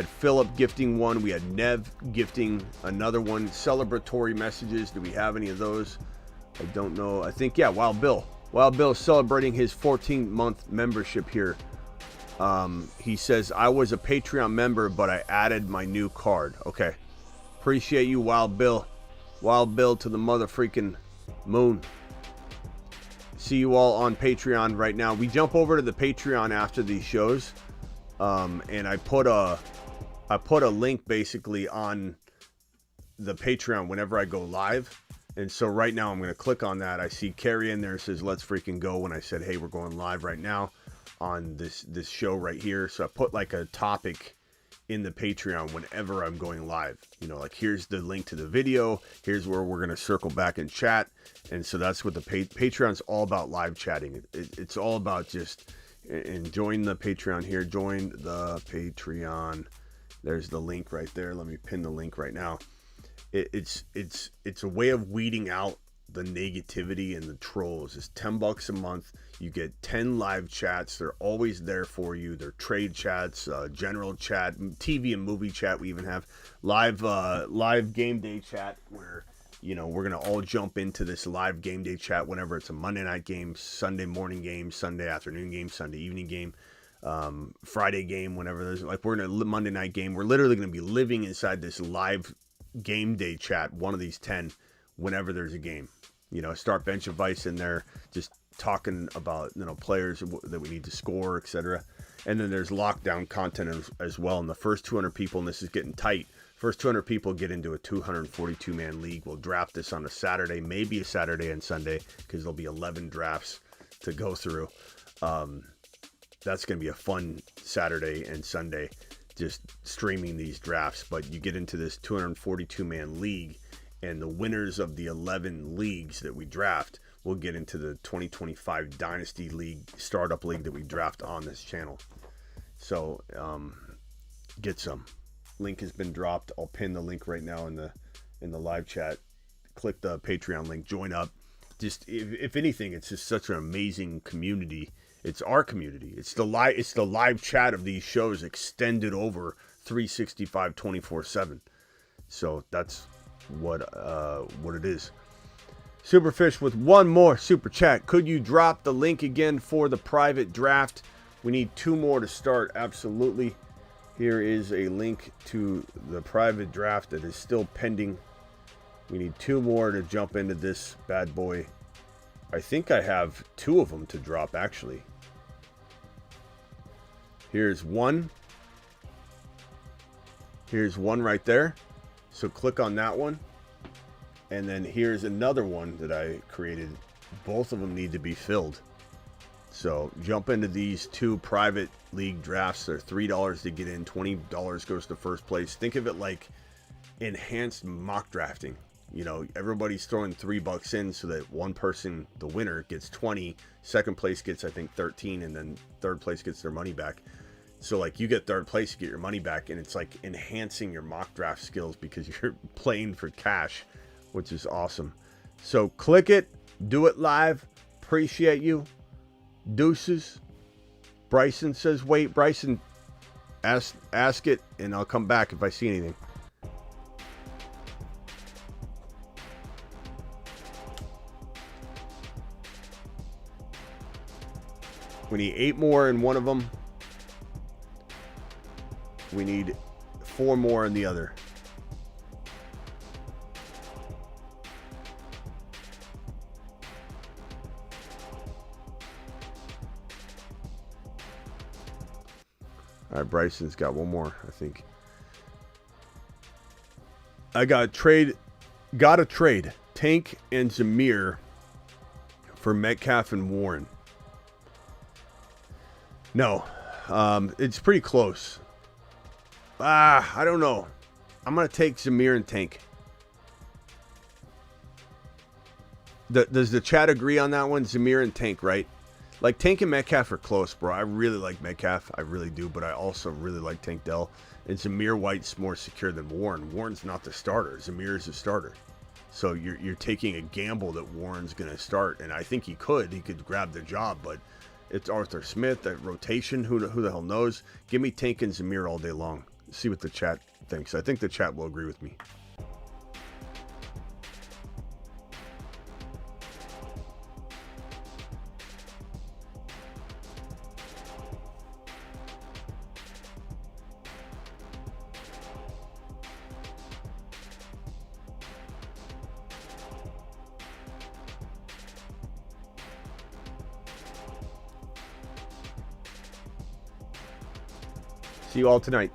Philip gifting one. We had Nev gifting another one. Celebratory messages. Do we have any of those? I don't know. I think, yeah, Wild Bill celebrating his 14-month membership here. He says, I was a Patreon member, but I added my new card. Okay. Appreciate you, Wild Bill. Wild Bill to the mother freaking moon. See you all on Patreon right now. We jump over to the Patreon after these shows. And I put a link basically on the Patreon whenever I go live. And so right now I'm going to click on that. I see Carrie in there. It says, let's freaking go. When I said, hey, we're going live right now on this show right here. So I put like a topic in the Patreon whenever I'm going live. You know, like here's the link to the video. Here's where we're going to circle back and chat. And so that's what the Patreon's all about, live chatting. It's all about just, and join the Patreon here. Join the Patreon. There's the link right there. Let me pin the link right now. It's a way of weeding out the negativity and the trolls. It's $10 a month. You get 10 live chats. They're always there for you. They're trade chats, general chat, TV and movie chat. We even have live game day chat where we're going to all jump into this live game day chat whenever it's a Monday night game, Sunday morning game, Sunday afternoon game, Sunday evening game, Friday game, whenever there's we're in a Monday night game. We're literally going to be living inside this live game day chat, one of these 10, whenever there's a game. Start bench advice in there, just talking about, players that we need to score, etc. And then there's lockdown content as well. And the first 200 people, and this is getting tight, first 200 people get into a 242-man league. We'll draft this on a Saturday, maybe a Saturday and Sunday, because there'll be 11 drafts to go through. That's going to be a fun Saturday and Sunday, just streaming these drafts. But you get into this 242-man league, and the winners of the 11 leagues that we draft will get into the 2025 Dynasty League, Startup League that we draft on this channel. So get some. Link has been dropped. I'll pin the link right now in the live chat. Click the Patreon link. Join up. Just if anything, it's just such an amazing community. It's our community. It's the live chat of these shows extended over 365 24/7. So that's what it is. Superfish with one more super chat. Could you drop the link again for the private draft? We need 2 more to start. Absolutely. Here is a link to the private draft that is still pending. We need 2 more to jump into this bad boy. I think I have 2 of them to drop, actually. Here's one. Here's one right there. So click on that one. And then here's another one that I created. Both of them need to be filled. So jump into these 2 private league drafts. They're $3 to get in. $20 goes to first place. Think of it like enhanced mock drafting. Everybody's throwing $3 in so that one person, the winner, gets 20. Second place gets, I think, 13, and then third place gets their money back. So you get third place, you get your money back, and it's like enhancing your mock draft skills because you're playing for cash, which is awesome. So click it, do it live. Appreciate you. Deuces. Bryson says wait. Bryson, ask it, and I'll come back if I see anything. We need 8 more in one of them. We need 4 more in the other. All right, Bryson's got 1 more, I think. I got a trade Tank and Zamir for Metcalf and Warren. No, it's pretty close. I don't know. I'm going to take Zamir and Tank. Does the chat agree on that one? Zamir and Tank, right? Tank and Metcalf are close, bro. I really like Metcalf. I really do, but I also really like Tank Dell. And Zamir White's more secure than Warren. Warren's not the starter. Zamir is the starter. So you're taking a gamble that Warren's going to start, and I think he could grab the job, but it's Arthur Smith, that rotation, who the hell knows? Give me Tank and Zamir all day long. See what the chat thinks. I think the chat will agree with me. See you all tonight.